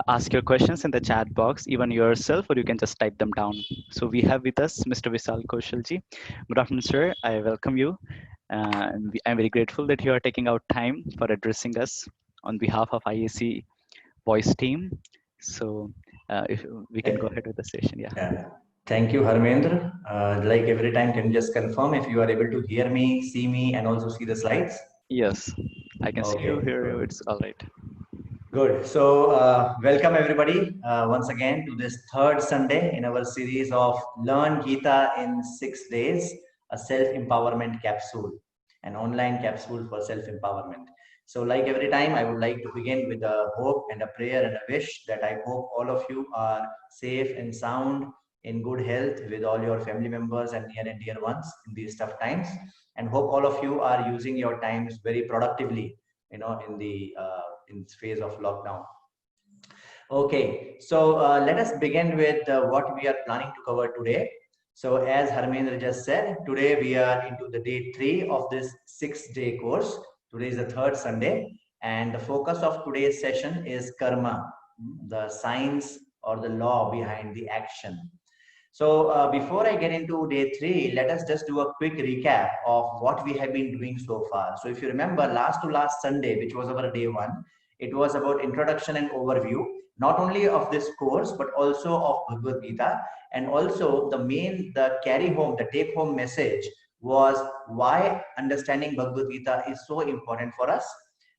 ask your questions in the chat box, even yourself, or you can just type them down. So we have with us Mr. Vishal Koshalji. Good afternoon, sir. I welcome you. I'm very grateful that you are taking out time for addressing us on behalf of IAC voice team. So if we can go Eh, ahead with the session, yeah. Thank you, Harmendra. Like every time, can you just confirm if you are able to hear me, see me, and also see the slides? Yes, I can see you, Okay, hear you. good. It's all right. Good. So, welcome everybody once again to this third Sunday in our series of Learn Gita in 6 days, a self-empowerment capsule, an online capsule for self-empowerment. So, like every time, I would like to begin with a hope and a prayer and a wish that I hope all of you are safe and sound, in good health with all your family members and near and dear ones in these tough times, and hope all of you are using your times very productively, in the in this phase of lockdown. Okay, so let us begin with what we are planning to cover today. So as Harmendra just said, today we are into the day 3 of this 6-day course. Today is the third Sunday, and the focus of today's session is karma, the science or the law behind the action. So before I get into day 3, let us just do a quick recap of what we have been doing so far. So if you remember, last to last Sunday, which was our day 1, it was about introduction and overview, not only of this course, but also of Bhagavad Gita. And also the carry home, the take home message was why understanding Bhagavad Gita is so important for us,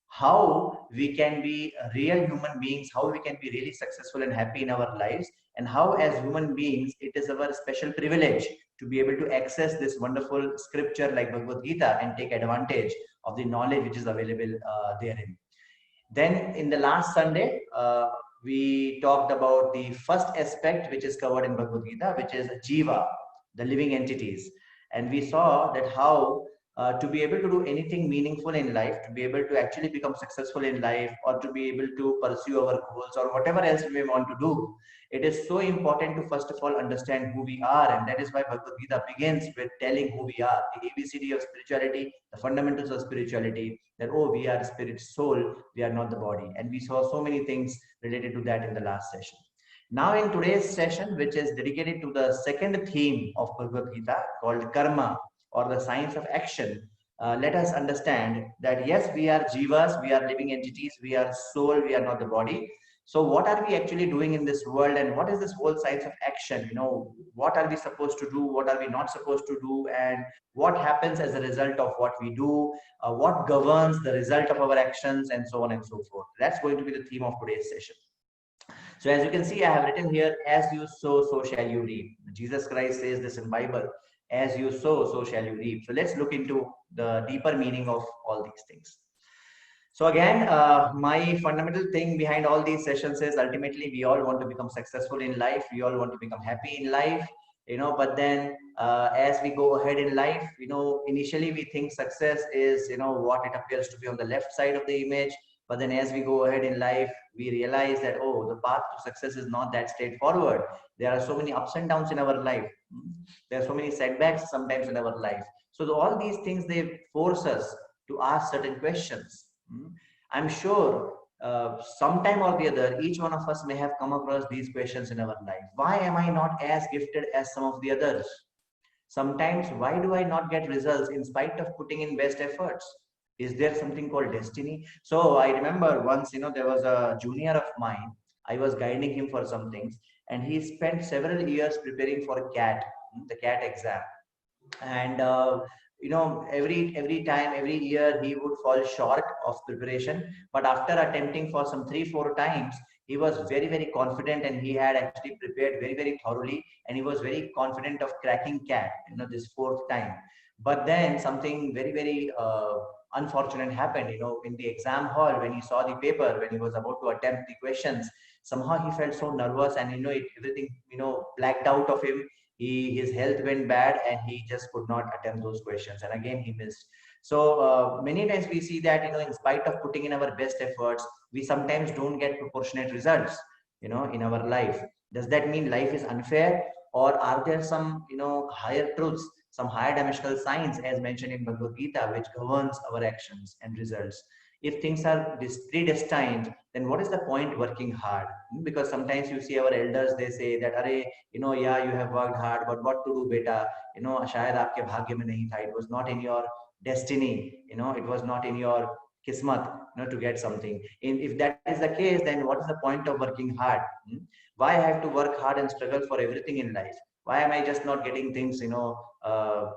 how we can be real human beings, how we can be really successful and happy in our lives, and how as human beings it is our special privilege to be able to access this wonderful scripture like Bhagavad Gita and take advantage of the knowledge which is available therein. Then in the last Sunday, we talked about the first aspect which is covered in Bhagavad Gita, which is Jiva, the living entities. And we saw that how to be able to do anything meaningful in life, to be able to actually become successful in life, or to be able to pursue our goals or whatever else we want to do, it is so important to first of all understand who we are. And that is why Bhagavad Gita begins with telling who we are, the ABCD of spirituality, the fundamentals of spirituality, that, oh, we are spirit soul, we are not the body. And we saw so many things related to that in the last session. Now, in today's session, which is dedicated to the second theme of Bhagavad Gita called karma or the science of action, let us understand that yes, we are jivas, we are living entities, we are soul, we are not the body. So what are we actually doing in this world, and what is this whole science of action? What are we supposed to do, what are we not supposed to do, and what happens as a result of what we do, what governs the result of our actions, and so on and so forth. That's going to be the theme of today's session. So as you can see, I have written here, as you sow, so shall you reap. Jesus Christ says this in Bible, as you sow, so shall you reap. So let's look into the deeper meaning of all these things. So again, my fundamental thing behind all these sessions is ultimately we all want to become successful in life. We all want to become happy in life, but then as we go ahead in life, initially we think success is, what it appears to be on the left side of the image. But then as we go ahead in life, we realize that, oh, the path to success is not that straightforward. There are so many ups and downs in our life. There are so many setbacks sometimes in our life. So all these things, they force us to ask certain questions. I'm sure sometime or the other, each one of us may have come across these questions in our life. Why am I not as gifted as some of the others? Sometimes, why do I not get results in spite of putting in best efforts? Is there something called destiny? So I remember once, there was a junior of mine. I was guiding him for some things, and he spent several years preparing for CAT, the CAT exam. And every time, every year, he would fall short of preparation. But after attempting for some 3-4 times, he was very, very confident, and he had actually prepared very, very thoroughly, and he was very confident of cracking CAT, this fourth time. But then something very, very unfortunate happened. In the exam hall, when he saw the paper, when he was about to attempt the questions, somehow he felt so nervous, and everything blacked out of him. His health went bad, and he just could not attempt those questions, and again he missed. So many times we see that, in spite of putting in our best efforts, we sometimes don't get proportionate results, in our life. Does that mean life is unfair, or are there some, higher truths, some higher dimensional science, as mentioned in Bhagavad Gita, which governs our actions and results? If things are predestined, then what is the point working hard? Because sometimes you see our elders, they say that, Are, yeah, you have worked hard, but what to do, beta? Shayad aapke bhagya mein nahi tha. It was not in your destiny. It was not in your kismat, to get something. If that is the case, then what is the point of working hard? Why I have to work hard and struggle for everything in life? Why am I just not getting things,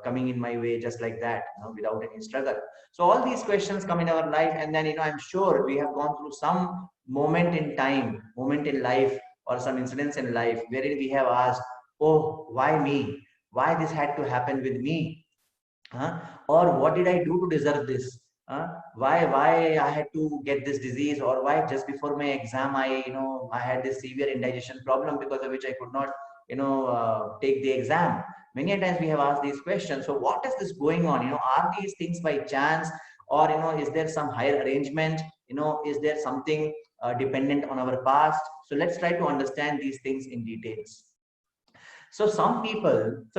coming in my way just like that, without any struggle? So all these questions come in our life, and then, I'm sure we have gone through some moment in life, or some incidents in life wherein we have asked, oh, why me? Why this had to happen with me? Huh? Or what did I do to deserve this? Why I had to get this disease, or why just before my exam I had this severe indigestion problem, because of which I could not take the exam. Many a times we have asked these questions. So what is this going on? Are these things by chance, or is there some higher arrangement? Is there something dependent on our past? So let's try to understand these things in details. So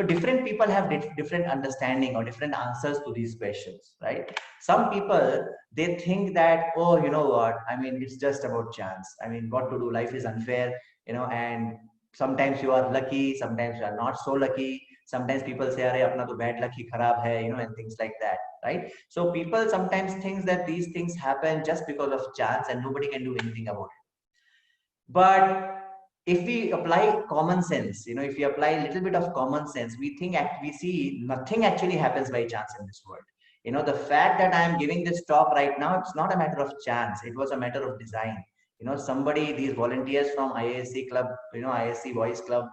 different people have different understanding or different answers to these questions, right? Some people, they think that, oh, you know what? I mean, it's just about chance. I mean, what to do? Life is unfair, and sometimes you are lucky, sometimes you are not so lucky. Sometimes people say, "Arey, apna to bad luck hi kharab hai," and things like that, right? So people sometimes think that these things happen just because of chance, and nobody can do anything about it. But if we apply common sense, if we apply a little bit of common sense, we see nothing actually happens by chance in this world. The fact that I am giving this talk right now, it's not a matter of chance. It was a matter of design. Somebody, these volunteers from ISC club, ISC Voice Club,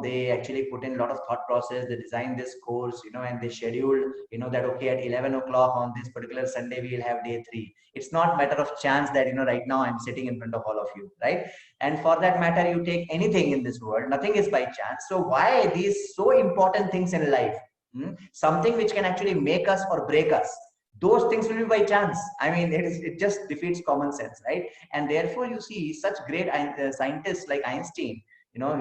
they actually put in a lot of thought process. They designed this course, and they scheduled, that okay, at 11 o'clock on this particular Sunday, we will have day 3. It's not matter of chance that, right now I'm sitting in front of all of you, right? And for that matter, you take anything in this world, nothing is by chance. So why these so important things in life, something which can actually make us or break us, those things will be by chance? I mean, it just defeats common sense, right? And therefore you see such great scientists like Einstein.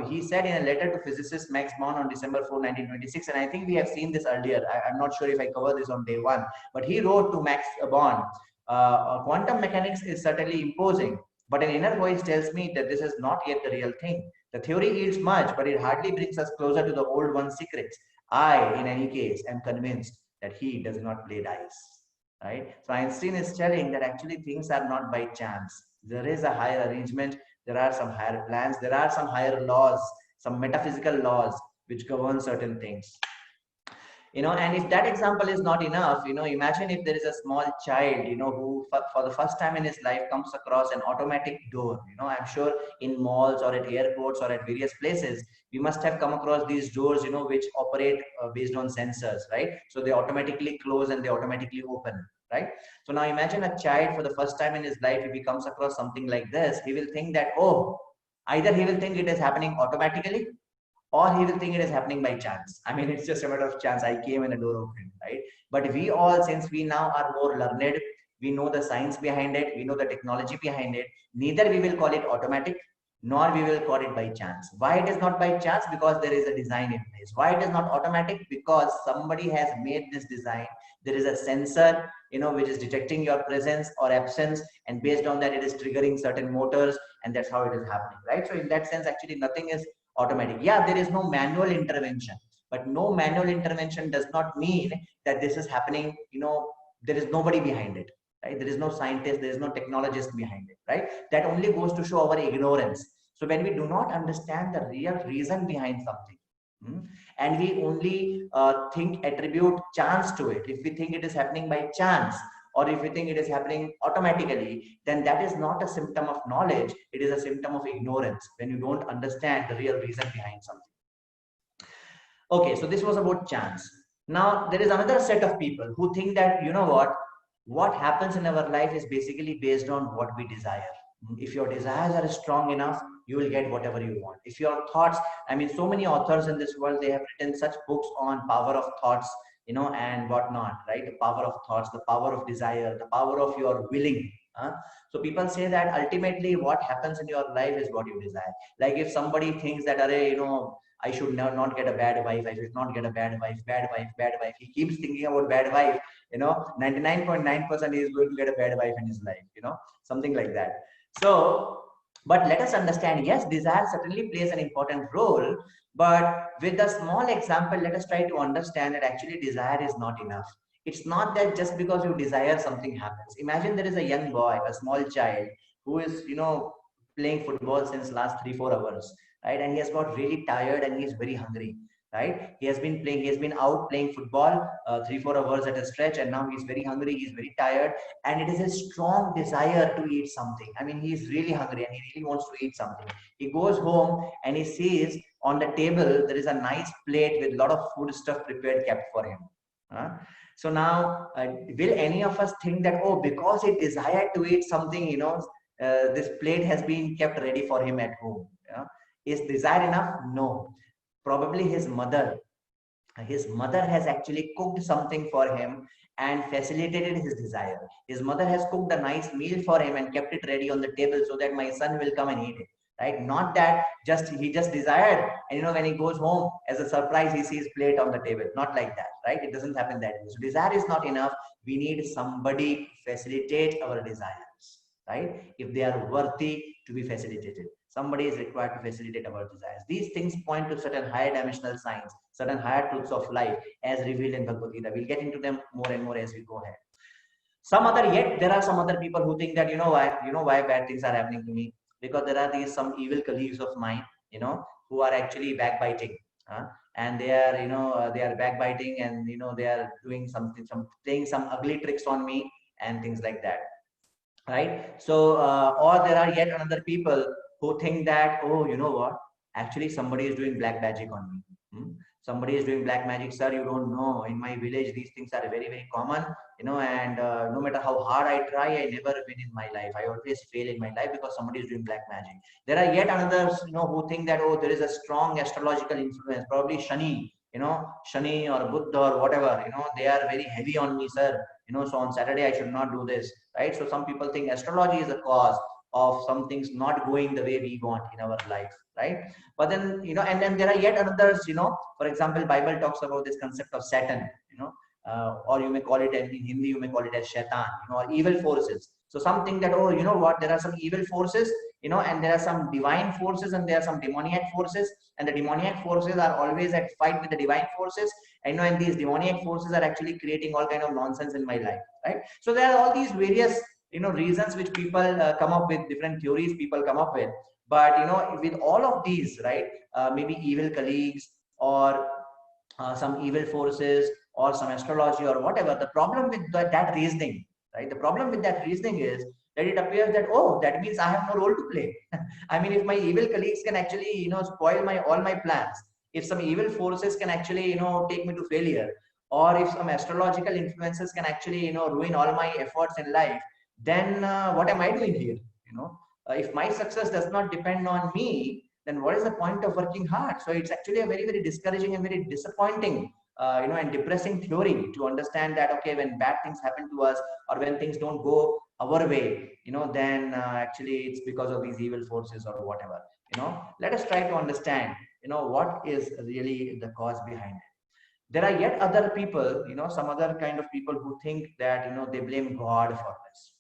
He said in a letter to physicist Max Born on December 4, 1926, and I think we have seen this earlier. I'm not sure if I covered this on day 1, but he wrote to Max Born, quantum mechanics is certainly imposing, but an inner voice tells me that this is not yet the real thing. The theory yields much, but it hardly brings us closer to the old one's secrets. I, in any case, am convinced that he does not play dice. Right? So Einstein is telling that actually things are not by chance. There is a higher arrangement. There are some higher plans. There are some higher laws, some metaphysical laws which govern certain things. And if that example is not enough, imagine if there is a small child, who for the first time in his life comes across an automatic door. I'm sure in malls or at airports or at various places, we must have come across these doors, which operate based on sensors, right? So they automatically close and they automatically open, right? So now imagine a child for the first time in his life, if he comes across something like this, he will think that, oh, either he will think it is happening automatically, or he will think it is happening by chance. I mean, it's just a matter of chance. I came and the door opened, right? But we all, since we now are more learned, we know the science behind it, we know the technology behind it. Neither we will call it automatic, nor we will call it by chance. Why it is not by chance? Because there is a design in place. Why it is not automatic? Because somebody has made this design. There is a sensor, which is detecting your presence or absence, and based on that, it is triggering certain motors, and that's how it is happening, right? So in that sense, actually, nothing is automatic. Yeah, there is no manual intervention, but no manual intervention does not mean that this is happening. There is nobody behind it, right? There is no scientist, there is no technologist behind it, right? That only goes to show our ignorance. So when we do not understand the real reason behind something, and we only attribute chance to it, if we think it is happening by chance, or if we think it is happening automatically, then that is not a symptom of knowledge. It is a symptom of ignorance, when you don't understand the real reason behind something. Okay, so this was about chance. Now there is another set of people who think that, what happens in our life is basically based on what we desire. If your desires are strong enough, you will get whatever you want. If your thoughts, I mean, so many authors in this world, they have written such books on power of thoughts, and whatnot, right? The power of thoughts, the power of desire, the power of your willing. So people say that ultimately what happens in your life is what you desire. Like if somebody thinks that, I should not get a bad wife, I should not get a bad wife, bad wife, bad wife. He keeps thinking about bad wife, 99.9% he is going to get a bad wife in his life, something like that. So, but let us understand, yes, desire certainly plays an important role, but with a small example, let us try to understand that actually desire is not enough. It's not that just because you desire something happens. Imagine there is a young boy, a small child who is, playing football since last 3 4 hours, right? And he has got really tired and he is very hungry, right? He has been out playing football 3 4 hours at a stretch, and now he's very hungry, he's very tired, and it is a strong desire to eat something. I mean, he's really hungry and he really wants to eat something. He goes home and he sees on the table there is a nice plate with a lot of food stuff prepared kept for him. Huh? So now, will any of us think that, oh, because he desired to eat something, this plate has been kept ready for him at home? Is desire enough? No. Probably his mother has actually cooked something for him and facilitated his desire. His mother has cooked a nice meal for him and kept it ready on the table so that my son will come and eat it. Right? Not that just he just desired, and when he goes home as a surprise, he sees plate on the table. Not like that, right? It doesn't happen that way. So desire is not enough. We need somebody to facilitate our desires, right? If they are worthy to be facilitated, somebody is required to facilitate our desires. These things point to certain higher dimensional signs, certain higher truths of life as revealed in Bhagavad Gita. We'll get into them more and more as we go ahead. Yet there are some other people who think that, why bad things are happening to me, because there are these some evil colleagues of mine, who are actually backbiting, and they are, they are backbiting, and they are doing something, playing some ugly tricks on me and things like that, right? So, or there are yet another people who think that, oh, you know what? Actually, somebody is doing black magic on me. Somebody is doing black magic, sir. You don't know. In my village, these things are very, very common, and no matter how hard I try, I never win in my life. I always fail in my life because somebody is doing black magic. There are yet others, who think that, oh, there is a strong astrological influence, probably Shani, Shani or Buddha or whatever, they are very heavy on me, sir. So on Saturday, I should not do this, right? So some people think astrology is a cause of some things not going the way we want in our life, right? But then, and then there are yet others, for example, Bible talks about this concept of Satan, or you may call it in Hindi, you may call it as Shaitan, or evil forces. So some think that, oh, you know what, there are some evil forces, and there are some divine forces and there are some demoniac forces, and the demoniac forces are always at fight with the divine forces. And these demoniac forces are actually creating all kind of nonsense in my life, right? So there are all these various, reasons which people come up with, different theories people come up with. But with all of these, right, maybe evil colleagues or some evil forces or some astrology or whatever, the problem with that reasoning, right, the problem with that reasoning is that it appears that, oh, that means I have no role to play. I mean, if my evil colleagues can actually, spoil my all my plans, if some evil forces can actually, take me to failure, or if some astrological influences can actually, ruin all my efforts in life, then what am I doing here? If my success does not depend on me, then what is the point of working hard? So it's actually a very, very discouraging and very disappointing, and depressing theory to understand that, okay, when bad things happen to us or when things don't go our way, then actually it's because of these evil forces or whatever. Let us try to understand, what is really the cause behind it. There are yet other people, some other kind of people who think that, they blame God for this.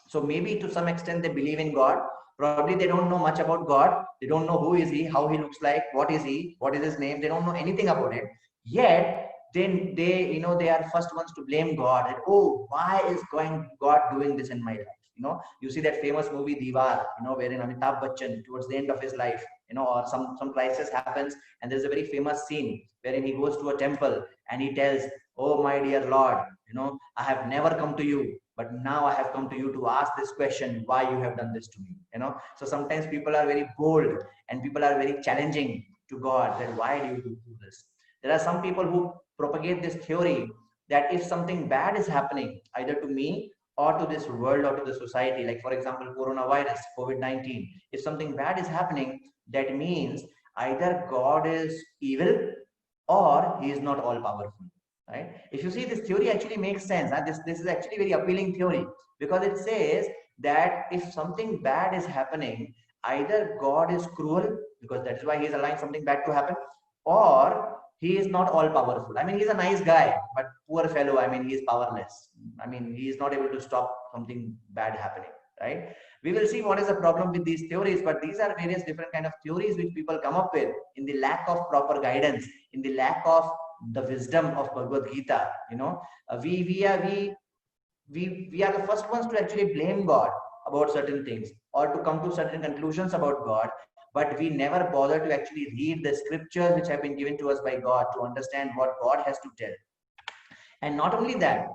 So maybe to some extent they believe in God. Probably they don't know much about God. They don't know who is he, how he looks like, what is he, what is his name. They don't know anything about it. Yet then they are first ones to blame God. That, oh, why is God doing this in my life? You see that famous movie Diwar, wherein Amitabh Bachchan towards the end of his life, or some crisis happens, and there's a very famous scene wherein he goes to a temple and he tells, oh my dear Lord, I have never come to you, but now I have come to you to ask this question, why you have done this to me. So sometimes people are very bold and people are very challenging to God, that why do you do this? There are some people who propagate this theory that if something bad is happening either to me or to this world or to the society, like for example coronavirus, COVID-19, if something bad is happening, that means either God is evil or he is not all powerful, right? If you see, this theory actually makes sense, and this is actually very appealing theory, because it says that if something bad is happening, either God is cruel, because that's why he's allowing something bad to happen, or he is not all powerful. I mean, he's a nice guy, but poor fellow, I mean, he is powerless. I mean, he is not able to stop something bad happening, right? We will see what is the problem with these theories, but these are various different kind of theories which people come up with in the lack of proper guidance, in the lack of the wisdom of Bhagavad Gita. You know, we are the first ones to actually blame God about certain things or to come to certain conclusions about God, but we never bother to actually read the scriptures which have been given to us by God to understand what God has to tell. And not only that,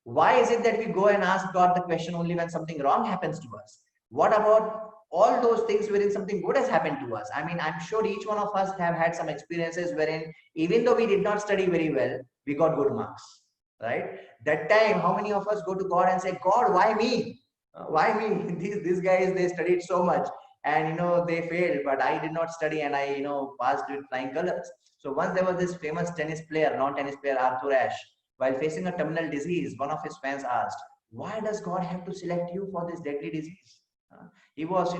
why is it that we go and ask God the question only when something wrong happens to us? What about all those things wherein something good has happened to us? I mean, I'm sure each one of us have had some experiences wherein even though we did not study very well, we got good marks, right? That time, how many of us go to God and say, God, why me? Why me? These guys, they studied so much and they failed, but I did not study and I passed with flying colors. So once there was this famous tennis player, non-tennis player, Arthur Ashe. While facing a terminal disease, one of his fans asked, "Why does God have to select you for this deadly disease?" He was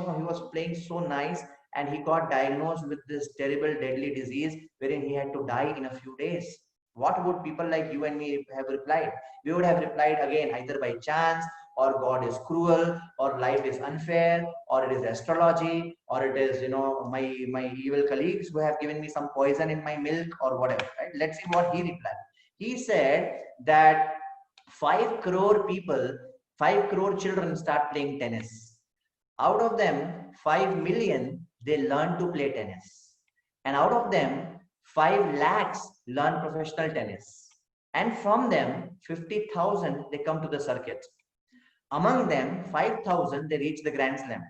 playing so nice, and he got diagnosed with this terrible deadly disease, wherein he had to die in a few days. What would people like you and me have replied? We would have replied again, either by chance, or God is cruel, or life is unfair, or it is astrology, or it is my evil colleagues who have given me some poison in my milk, or whatever. Right? Let's see what he replied. He said that 5 crore people, 5 crore children start playing tennis. Out of them, 5 million, they learn to play tennis. And out of them, 5 lakhs learn professional tennis. And from them, 50,000, they come to the circuit. Among them, 5,000, they reach the Grand Slam.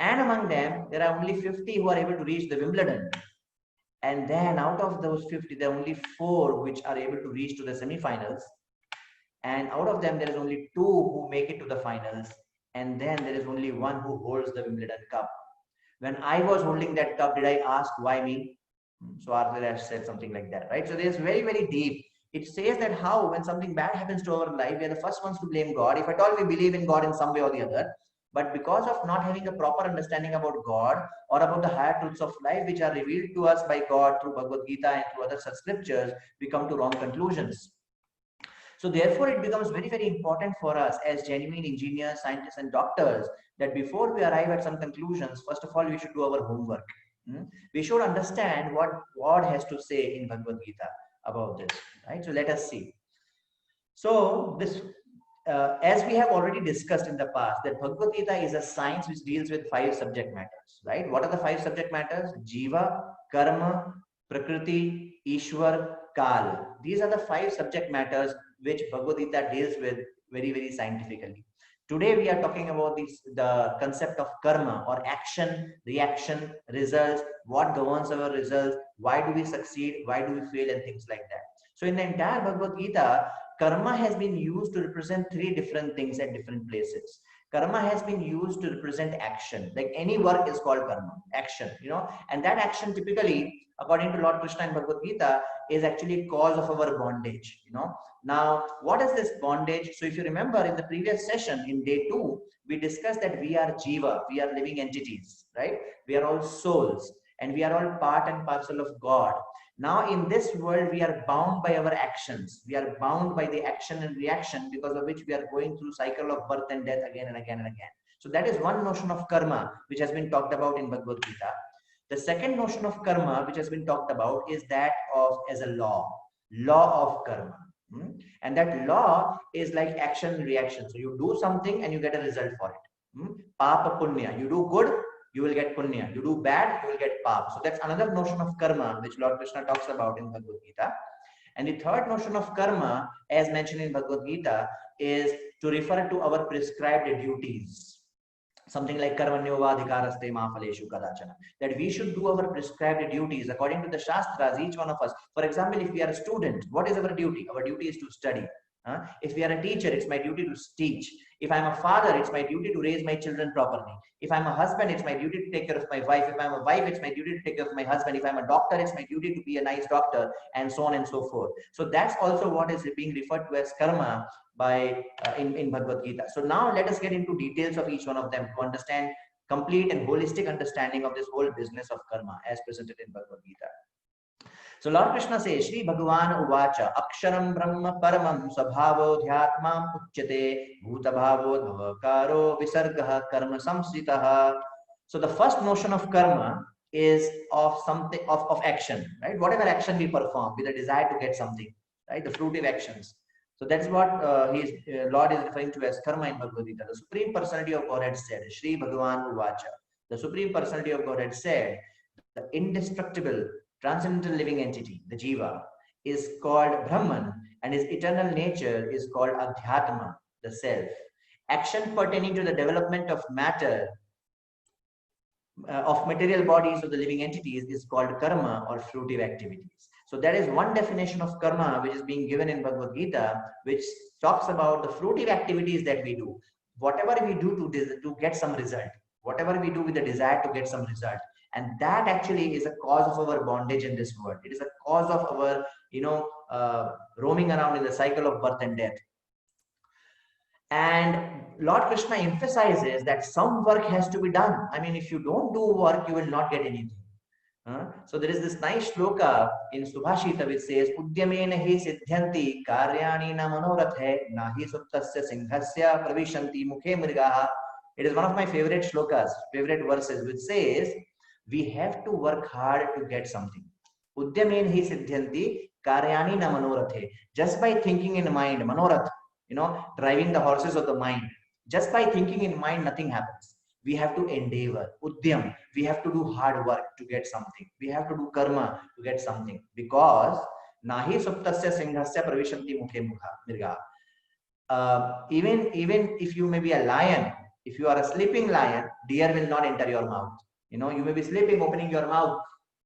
And among them, there are only 50 who are able to reach the Wimbledon. And then out of those 50, there are only 4 which are able to reach to the semifinals. And out of them, there is only 2 who make it to the finals. And then there is only 1 who holds the Wimbledon Cup. When I was holding that cup, did I ask why me? So Arthur Ashe said something like that, right? So there's very, very deep. It says that how when something bad happens to our life, we are the first ones to blame God. If at all we believe in God in some way or the other, but because of not having a proper understanding about God or about the higher truths of life, which are revealed to us by God through Bhagavad Gita and through other such scriptures, we come to wrong conclusions. So therefore, it becomes very, very important for us as genuine engineers, scientists, and doctors that before we arrive at some conclusions, first of all, we should do our homework. We should understand what God has to say in Bhagavad Gita about this, right? So let us see. So this, as we have already discussed in the past, that Bhagavad Gita is a science which deals with 5 subject matters, right? What are the 5 subject matters? Jiva, Karma, Prakriti, Ishwar, Kal. These are the 5 subject matters which Bhagavad Gita deals with very, very scientifically. Today we are talking about the concept of karma, or action, reaction, results, what governs our results, why do we succeed, why do we fail, and things like that. So in the entire Bhagavad Gita, karma has been used to represent 3 different things at different places. Karma has been used to represent action. Like any work is called karma, action, and that action typically, according to Lord Krishna in Bhagavad Gita, is actually cause of our bondage. Now, what is this bondage? So if you remember in the previous session in day 2, we discussed that we are jiva, we are living entities, right? We are all souls and we are all part and parcel of God. Now in this world, we are bound by our actions. We are bound by the action and reaction, because of which we are going through cycle of birth and death again and again and again. So that is one notion of karma, which has been talked about in Bhagavad Gita. The second notion of karma, which has been talked about, is that of as a law of karma. And that law is like action and reaction. So you do something and you get a result for it. Papa punya. You do good, you will get punya. You do bad, you will get pap. So that's another notion of karma which Lord Krishna talks about in Bhagavad Gita. And the third notion of karma, as mentioned in Bhagavad Gita, is to refer to our prescribed duties. Something like karmanyovadhikaraste ma phaleshu kadachana, that we should do our prescribed duties according to the shastras, each one of us. For example, if we are a student, what is our duty? Our duty is to study. If we are a teacher, it's my duty to teach. If I'm a father, it's my duty to raise my children properly. If I'm a husband, it's my duty to take care of my wife. If I'm a wife, it's my duty to take care of my husband. If I'm a doctor, it's my duty to be a nice doctor, and so on and so forth. So that's also what is being referred to as karma by in Bhagavad Gita. So now let us get into details of each one of them to understand complete and holistic understanding of this whole business of karma as presented in Bhagavad Gita. So Lord Krishna says, Shri Bhagavan Uvacha, Aksharam Brahma Paramam Sabhavo Dhyatmam Uchyate Bhutabhavo Bhavakaro Visargaha Karma Samsritaha. So the first notion of karma is of something of action, right? Whatever action we perform with a desire to get something, right? The fruitive actions. So that's what Lord is referring to as karma in Bhagavad Gita. The Supreme Personality of Godhead said, Shri Bhagavan Uvacha. The Supreme Personality of Godhead said, the indestructible transcendental living entity, the jiva, is called Brahman, and his eternal nature is called Adhyatma, the self. Action pertaining to the development of matter, of material bodies of the living entities is called karma or fruitive activities. So that is one definition of karma which is being given in Bhagavad Gita, which talks about the fruitive activities that we do. Whatever we do to get some result, whatever we do with the desire to get some result. And that actually is a cause of our bondage in this world. It is a cause of our, roaming around in the cycle of birth and death. And Lord Krishna emphasizes that some work has to be done. I mean, if you don't do work, you will not get anything. So there is this nice shloka in Subhashita which says, Udyamena hi siddhyanti karyani na manorathe nahi suptasya singhasya pravishanti mukhe mrigaha. It is one of my favorite shlokas, favorite verses, which says, we have to work hard to get something. Udyamena hi siddhyanti karyani na manorathe. Just by thinking in mind, manorath, driving the horses of the mind. Just by thinking in mind, nothing happens. We have to endeavor, udyam. We have to do hard work to get something. We have to do karma to get something. Because nahi suptasya singhasya pravishanti mukhe mirga. Even if you may be a lion, if you are a sleeping lion, deer will not enter your mouth. You may be sleeping, opening your mouth.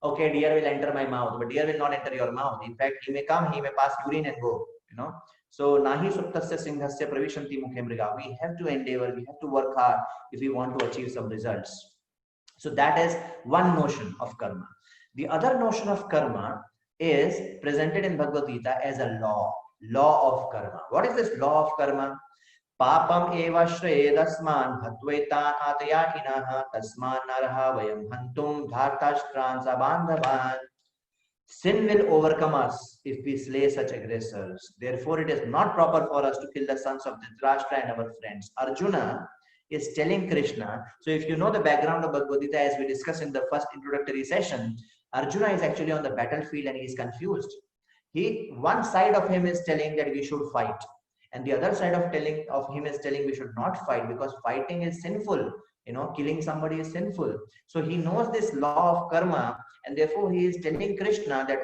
Okay, deer will enter my mouth, but deer will not enter your mouth. In fact, he may come, he may pass urine and go. So nahi suptasya singhasya pravishanti mukhe mriga. We have to endeavor, we have to work hard if we want to achieve some results. So that is one notion of karma. The other notion of karma is presented in Bhagavad Gita as a law of karma. What is this law of karma? Papam eva shredasman bhatvetan atayahinaha tasman naraha vayam hantum dhartashtrans abandhavan. Sin will overcome us if we slay such aggressors. Therefore, it is not proper for us to kill the sons of Dhritarashtra and our friends. Arjuna is telling Krishna. So if you know the background of Bhagavad Gita, as we discussed in the first introductory session, Arjuna is actually on the battlefield and he is confused. One side of him is telling that we should fight, and the other side of him is telling we should not fight because fighting is sinful. Killing somebody is sinful. So he knows this law of karma, and therefore he is telling Krishna that,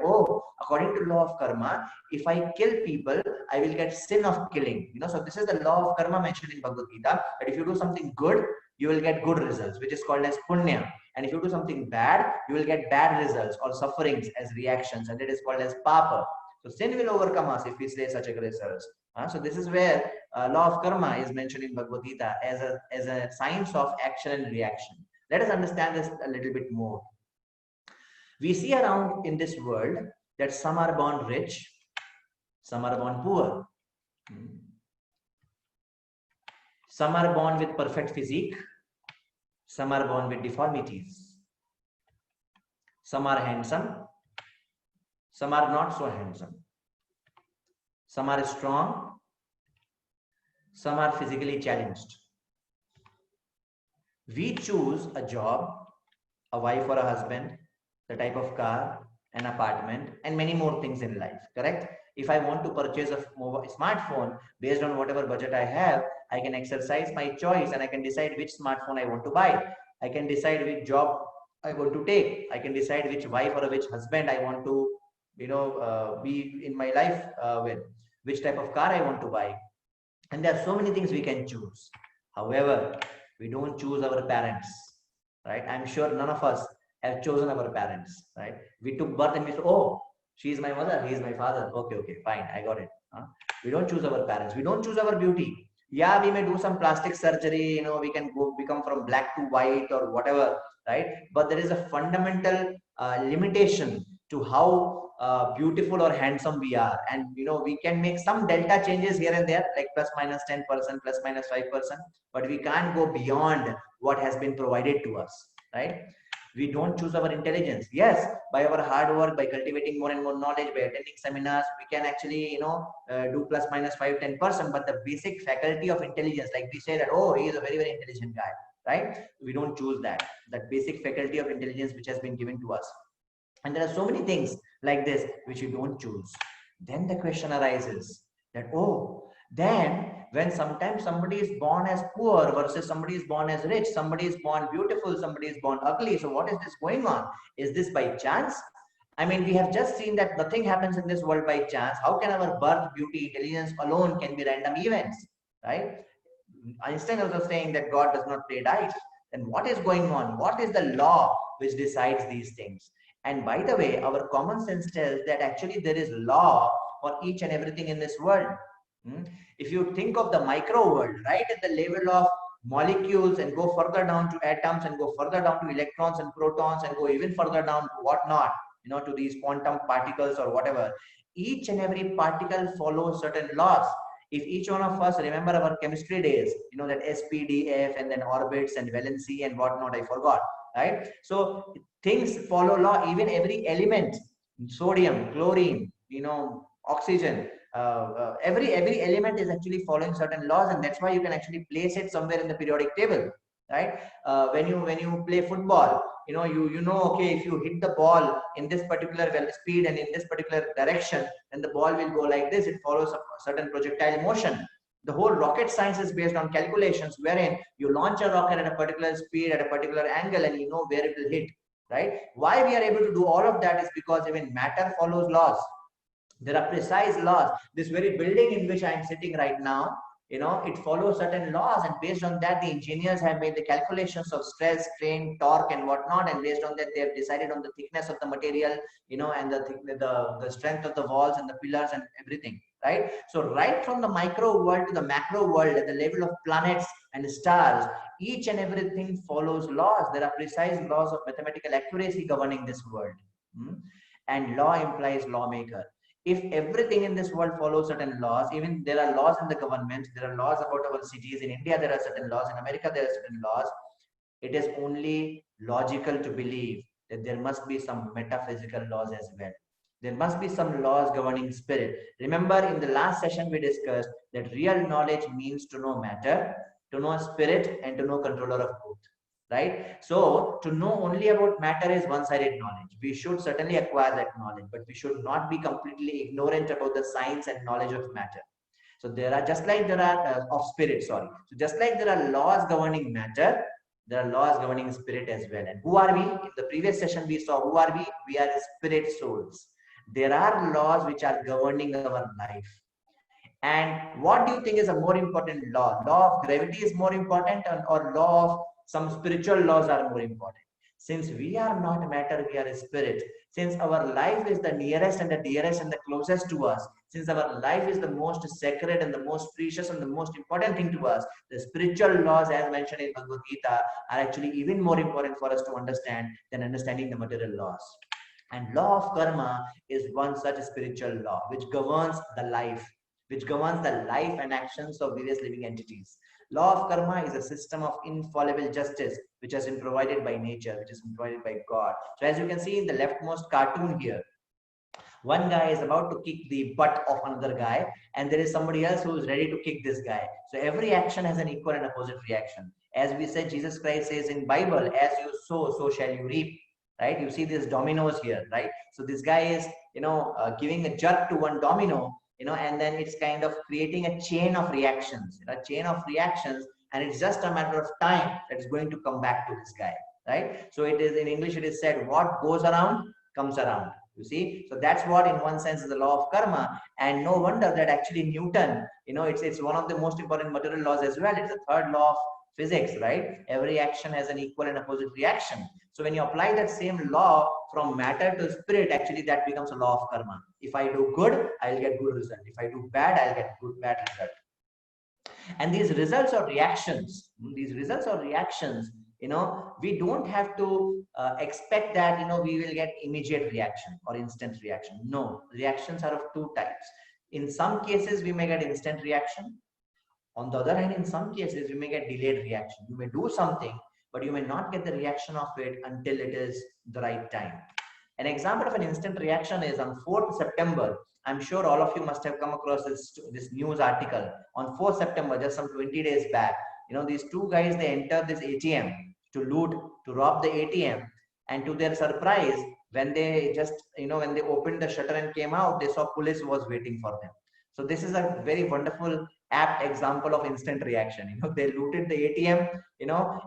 according to law of karma, if I kill people, I will get sin of killing. So this is the law of karma mentioned in Bhagavad Gita, that if you do something good, you will get good results, which is called as punya. And if you do something bad, you will get bad results or sufferings as reactions, and it is called as papa. So sin will overcome us if we slay such aggressors. So this is where law of karma is mentioned in Bhagavad Gita as a science of action and reaction. Let us understand this a little bit more. We see around in this world that some are born rich, some are born poor. Some are born with perfect physique, some are born with deformities. Some are handsome, some are not so handsome. Some are strong, some are physically challenged. We choose a job, a wife or a husband, the type of car, an apartment, and many more things in life, correct? If I want to purchase a smartphone, based on whatever budget I have, I can exercise my choice and I can decide which smartphone I want to buy. I can decide which job I want to take. I can decide which wife or which husband I want to, be in my life with, which type of car I want to buy. And there are so many things we can choose. However, we don't choose our parents, right? I'm sure none of us have chosen our parents, right? We took birth and we said, oh, she is my mother, he is my father. Okay, fine, I got it. We don't choose our parents. We don't choose our beauty. Yeah, we may do some plastic surgery, we can go become from black to white or whatever, right? But there is a fundamental limitation to how beautiful or handsome we are. And we can make some delta changes here and there, like plus minus 10%, plus minus 5%, but we can't go beyond what has been provided to us, right? We don't choose our intelligence. Yes, by our hard work, by cultivating more and more knowledge, by attending seminars, we can actually do plus minus 5-10%. But the basic faculty of intelligence, like we say that, oh, he is a very very intelligent guy, right? We don't choose that basic faculty of intelligence which has been given to us. And there are so many things like this which you don't choose. Then the question arises that, oh, then when sometimes somebody is born as poor versus somebody is born as rich, somebody is born beautiful, somebody is born ugly. So what is this going on? Is this by chance? I mean, we have just seen that nothing happens in this world by chance. How can our birth, beauty, intelligence alone can be random events, right? Einstein also saying that God does not play dice. Then what is going on? What is the law which decides these things? And by the way, our common sense tells that actually there is law for each and everything in this world. If you think of the micro world, right, at the level of molecules and go further down to atoms and go further down to electrons and protons and go even further down to whatnot, to these quantum particles or whatever, each and every particle follows certain laws. If each one of us remember our chemistry days, that SPDF and then orbits and valency and whatnot, I forgot, right? So things follow law. Even every element, sodium, chlorine, oxygen, every element is actually following certain laws, and that's why you can actually place it somewhere in the periodic table, right? When you play football, okay, if you hit the ball in this particular speed and in this particular direction, then the ball will go like this. It follows a certain projectile motion. The whole rocket science is based on calculations, wherein you launch a rocket at a particular speed, at a particular angle, and you know where it will hit, right? Why we are able to do all of that is because even matter follows laws. There are precise laws. This very building in which I am sitting right now, it follows certain laws, and based on that, the engineers have made the calculations of stress, strain, torque, and whatnot, and based on that, they have decided on the thickness of the material, and the strength of the walls and the pillars and everything, right? So right from the micro world to the macro world, at the level of planets and stars, each and everything follows laws. There are precise laws of mathematical accuracy governing this world. And law implies lawmaker. If everything in this world follows certain laws, even there are laws in the government, there are laws about our cities. In India, there are certain laws. In America, there are certain laws. It is only logical to believe that there must be some metaphysical laws as well. There must be some laws governing spirit. Remember, in the last session, we discussed that real knowledge means to know matter, to know spirit, and to know controller of both. Right? So to know only about matter is one-sided knowledge. We should certainly acquire that knowledge, but we should not be completely ignorant about the science and knowledge of matter. So there are, just like there are of spirit, sorry. So just like there are laws governing matter, there are laws governing spirit as well. And who are we? In the previous session, we saw who are we? We are spirit souls. There are laws which are governing our life. And what do you think is a more important law? Law of gravity is more important, or law of some spiritual laws are more important? Since we are not matter, we are a spirit. Since our life is the nearest and the dearest and the closest to us, since our life is the most sacred and the most precious and the most important thing to us, the spiritual laws, as mentioned in Bhagavad Gita, are actually even more important for us to understand than understanding the material laws. And law of karma is one such spiritual law which governs the life, which governs the life and actions of various living entities. Law of karma is a system of infallible justice which has been provided by nature, which is provided by God. So as you can see in the leftmost cartoon here, one guy is about to kick the butt of another guy, and there is somebody else who is ready to kick this guy. So every action has an equal and opposite reaction. As we said, Jesus Christ says in Bible, as you sow, so shall you reap. Right? You see these dominoes here, right? So this guy is, giving a jerk to one domino, and then it's kind of creating a chain of reactions, and it's just a matter of time that it's going to come back to this guy, right? So it is, in English, it is said, what goes around comes around. You see, so that's what in one sense is the law of karma. And no wonder that actually Newton, it's one of the most important material laws as well. It's the third law of physics, right? Every action has an equal and opposite reaction. So when you apply that same law from matter to spirit, actually that becomes a law of karma. If I do good, I'll get good result. If I do bad, I'll get good bad result. And these results or reactions, we don't have to expect that, we will get immediate reaction or instant reaction. No, reactions are of two types. In some cases, we may get instant reaction. On the other hand, in some cases, we may get delayed reaction. You may do something, but you may not get the reaction of it until it is the right time. An example of an instant reaction is on 4th September. I'm sure all of you must have come across this news article. On 4th September, just some 20 days back, these two guys, they entered this ATM to loot, to rob the ATM. And to their surprise, when they just, when they opened the shutter and came out, they saw police was waiting for them. So this is a very wonderful, apt example of instant reaction. They looted the ATM,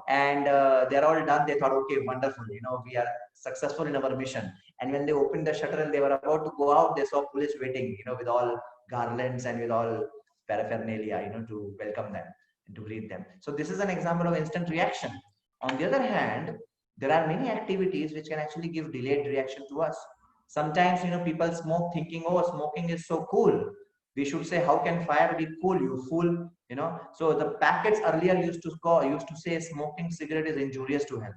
and they're all done. They thought, okay, wonderful, we are successful in our mission. And when they opened the shutter and they were about to go out, they saw police waiting, with all garlands and with all paraphernalia, to welcome them and to greet them. So this is an example of instant reaction. On the other hand, there are many activities which can actually give delayed reaction to us. Sometimes, people smoke thinking, oh, smoking is so cool. We should say, how can fire be cool, you fool? So the packets earlier used to say smoking cigarette is injurious to health.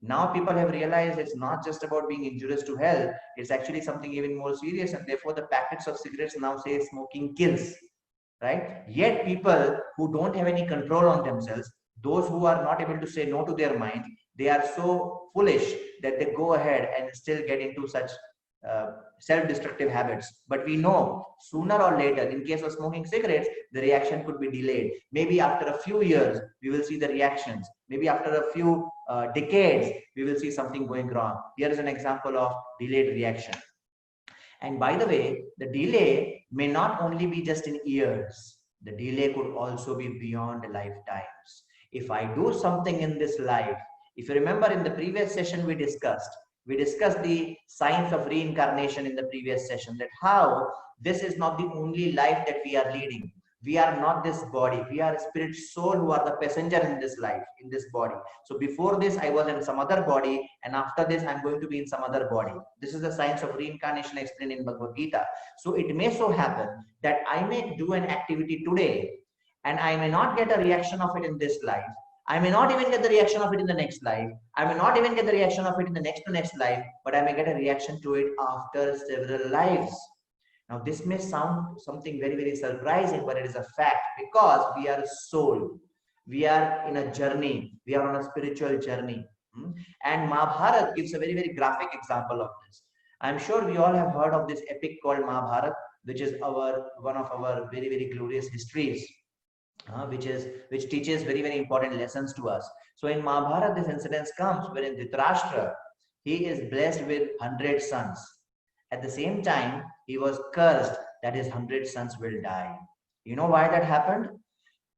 Now people have realized it's not just about being injurious to health, it's actually something even more serious, and therefore the packets of cigarettes now say smoking kills, right? Yet people who don't have any control on themselves, those who are not able to say no to their mind, they are so foolish that they go ahead and still get into such self-destructive habits. But we know sooner or later, in case of smoking cigarettes, the reaction could be delayed. Maybe after a few years, we will see the reactions. Maybe after a few decades, we will see something going wrong. Here is an example of delayed reaction. And by the way, the delay may not only be just in years. The delay could also be beyond lifetimes. If I do something in this life, if you remember in the previous session we discussed the science of reincarnation in the previous session, that how this is not the only life that we are leading. We are not this body. We are a spirit soul who are the passenger in this life, in this body. So before this, I was in some other body, and after this, I'm going to be in some other body. This is the science of reincarnation explained in Bhagavad Gita. So it may so happen that I may do an activity today, and I may not get a reaction of it in this life. I may not even get the reaction of it in the next life. I may not even get the reaction of it in the next to next life, but I may get a reaction to it after several lives. Now, this may sound something very, very surprising, but it is a fact, because we are a soul. We are in a journey. We are on a spiritual journey. And Mahabharata gives a very, very graphic example of this. I'm sure we all have heard of this epic called Mahabharata, which is one of our very, very glorious histories. Which teaches very, very important lessons to us. So in Mahabharata, this incident comes wherein Dhritarashtra, he is blessed with 100 sons. At the same time, he was cursed that his 100 sons will die. You know why that happened?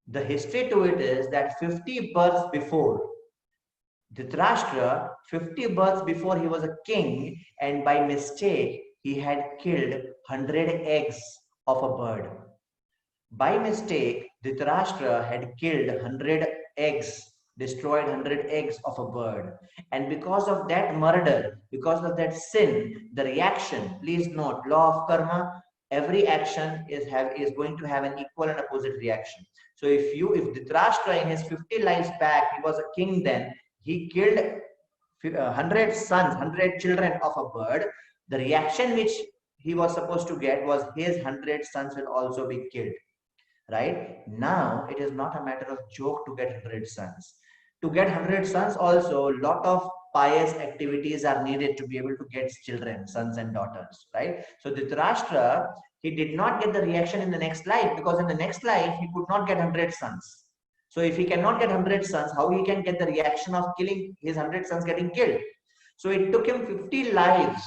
The history to it is that 50 births before, Dhritarashtra, 50 births before, he was a king, and by mistake, he had killed 100 eggs of a bird. By mistake, Dhritarashtra had killed 100 eggs, destroyed 100 eggs of a bird. And because of that murder, because of that sin, the reaction, please note, law of karma, every action is going to have an equal and opposite reaction. So if Dhritarashtra in his 50 lives back, he was a king then, he killed 100 sons, 100 children of a bird, the reaction which he was supposed to get was his 100 sons will also be killed. Right now, it is not a matter of joke to get 100 sons. To get 100 sons, also a lot of pious activities are needed to be able to get children, sons and daughters. Right. So Dhritarashtra, he did not get the reaction in the next life, because in the next life he could not get 100 sons. So if he cannot get 100 sons, how he can get the reaction of killing his 100 sons getting killed? So it took him 50 lives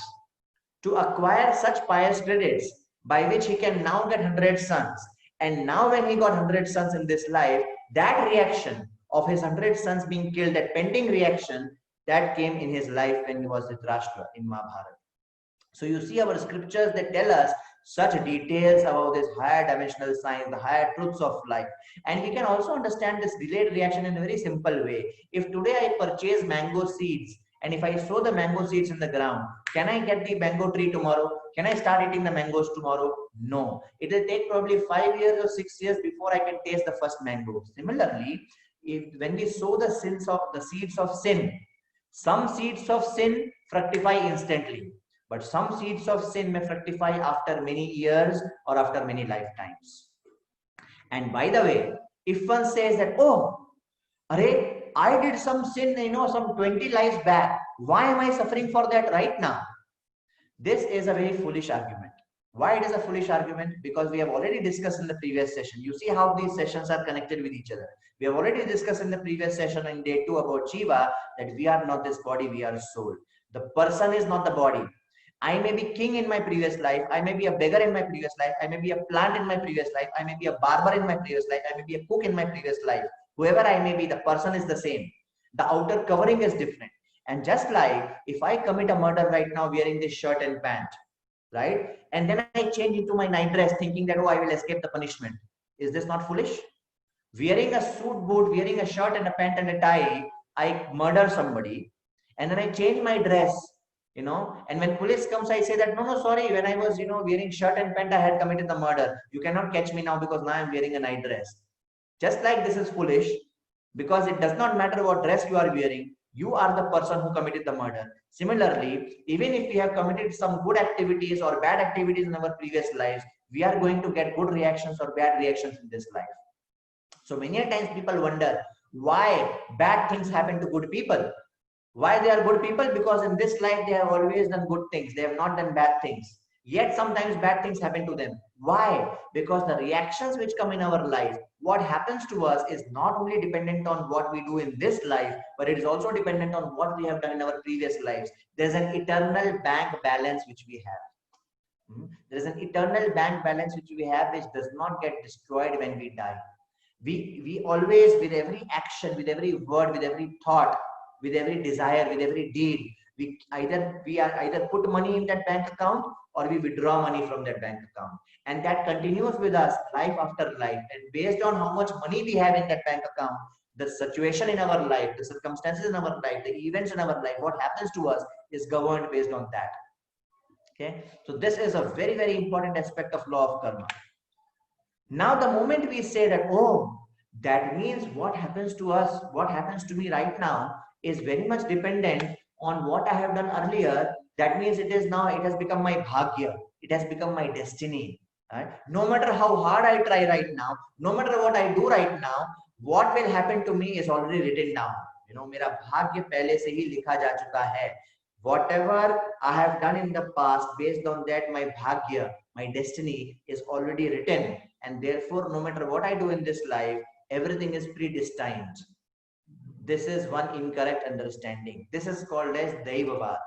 to acquire such pious credits by which he can now get 100 sons. And now when he got 100 sons in this life, that reaction of his 100 sons being killed, that pending reaction, that came in his life when he was Dhritarashtra in Mahabharata. So you see our scriptures, they tell us such details about this higher dimensional science, the higher truths of life. And we can also understand this delayed reaction in a very simple way. If today I purchase mango seeds, and if I sow the mango seeds in the ground, can I get the mango tree tomorrow? Can I start eating the mangoes tomorrow? No. It will take probably 5 years or 6 years before I can taste the first mango. Similarly, when we sow the seeds of sin, some seeds of sin fructify instantly, but some seeds of sin may fructify after many years or after many lifetimes. And by the way, if one says that, oh, array, I did some sin, some 20 lives back, why am I suffering for that right now? This is a very foolish argument. Why it is a foolish argument? Because we have already discussed in the previous session. You see how these sessions are connected with each other. We have already discussed in the previous session in day 2 about Jiva that we are not this body, we are soul. The person is not the body. I may be king in my previous life. I may be a beggar in my previous life. I may be a plant in my previous life. I may be a barber in my previous life. I may be a cook in my previous life. Whoever I may be, the person is the same. The outer covering is different. And just like if I commit a murder right now wearing this shirt and pant, right? And then I change into my night dress thinking that, oh, I will escape the punishment. Is this not foolish? Wearing a suit boot, wearing a shirt and a pant and a tie, I murder somebody. And then I change my dress, and when police comes, I say that, no, sorry, when I was, wearing shirt and pant, I had committed the murder. You cannot catch me now because now I'm wearing a night dress. Just like this is foolish, because it does not matter what dress you are wearing, you are the person who committed the murder. Similarly, even if we have committed some good activities or bad activities in our previous lives, we are going to get good reactions or bad reactions in this life. So many times people wonder why bad things happen to good people. Why they are good people? Because in this life they have always done good things. They have not done bad things. Yet sometimes bad things happen to them. Why? Because the reactions which come in our life, what happens to us is not only dependent on what we do in this life, but it is also dependent on what we have done in our previous lives. There's an eternal bank balance which we have. There is an eternal bank balance which we have which does not get destroyed when we die. We always, with every action, with every word, with every thought, with every desire, with every deed, we either put money in that bank account or we withdraw money from that bank account, and that continues with us life after life. And based on how much money we have in that bank account, the situation in our life, the circumstances in our life, the events in our life, what happens to us is governed based on that. Okay, so this is a very, very important aspect of law of karma. Now the moment we say that, oh, that means what happens to us, what happens to me right now is very much dependent on what I have done earlier. That means it has become my bhagya. It has become my destiny. Right? No matter how hard I try right now, no matter what I do right now, what will happen to me is already written down. मेरा भाग्य पहले से ही लिखा जा चुका है. Whatever I have done in the past, based on that, my bhagya, my destiny is already written. And therefore, no matter what I do in this life, everything is predestined. This is one incorrect understanding. This is called as Daivavad.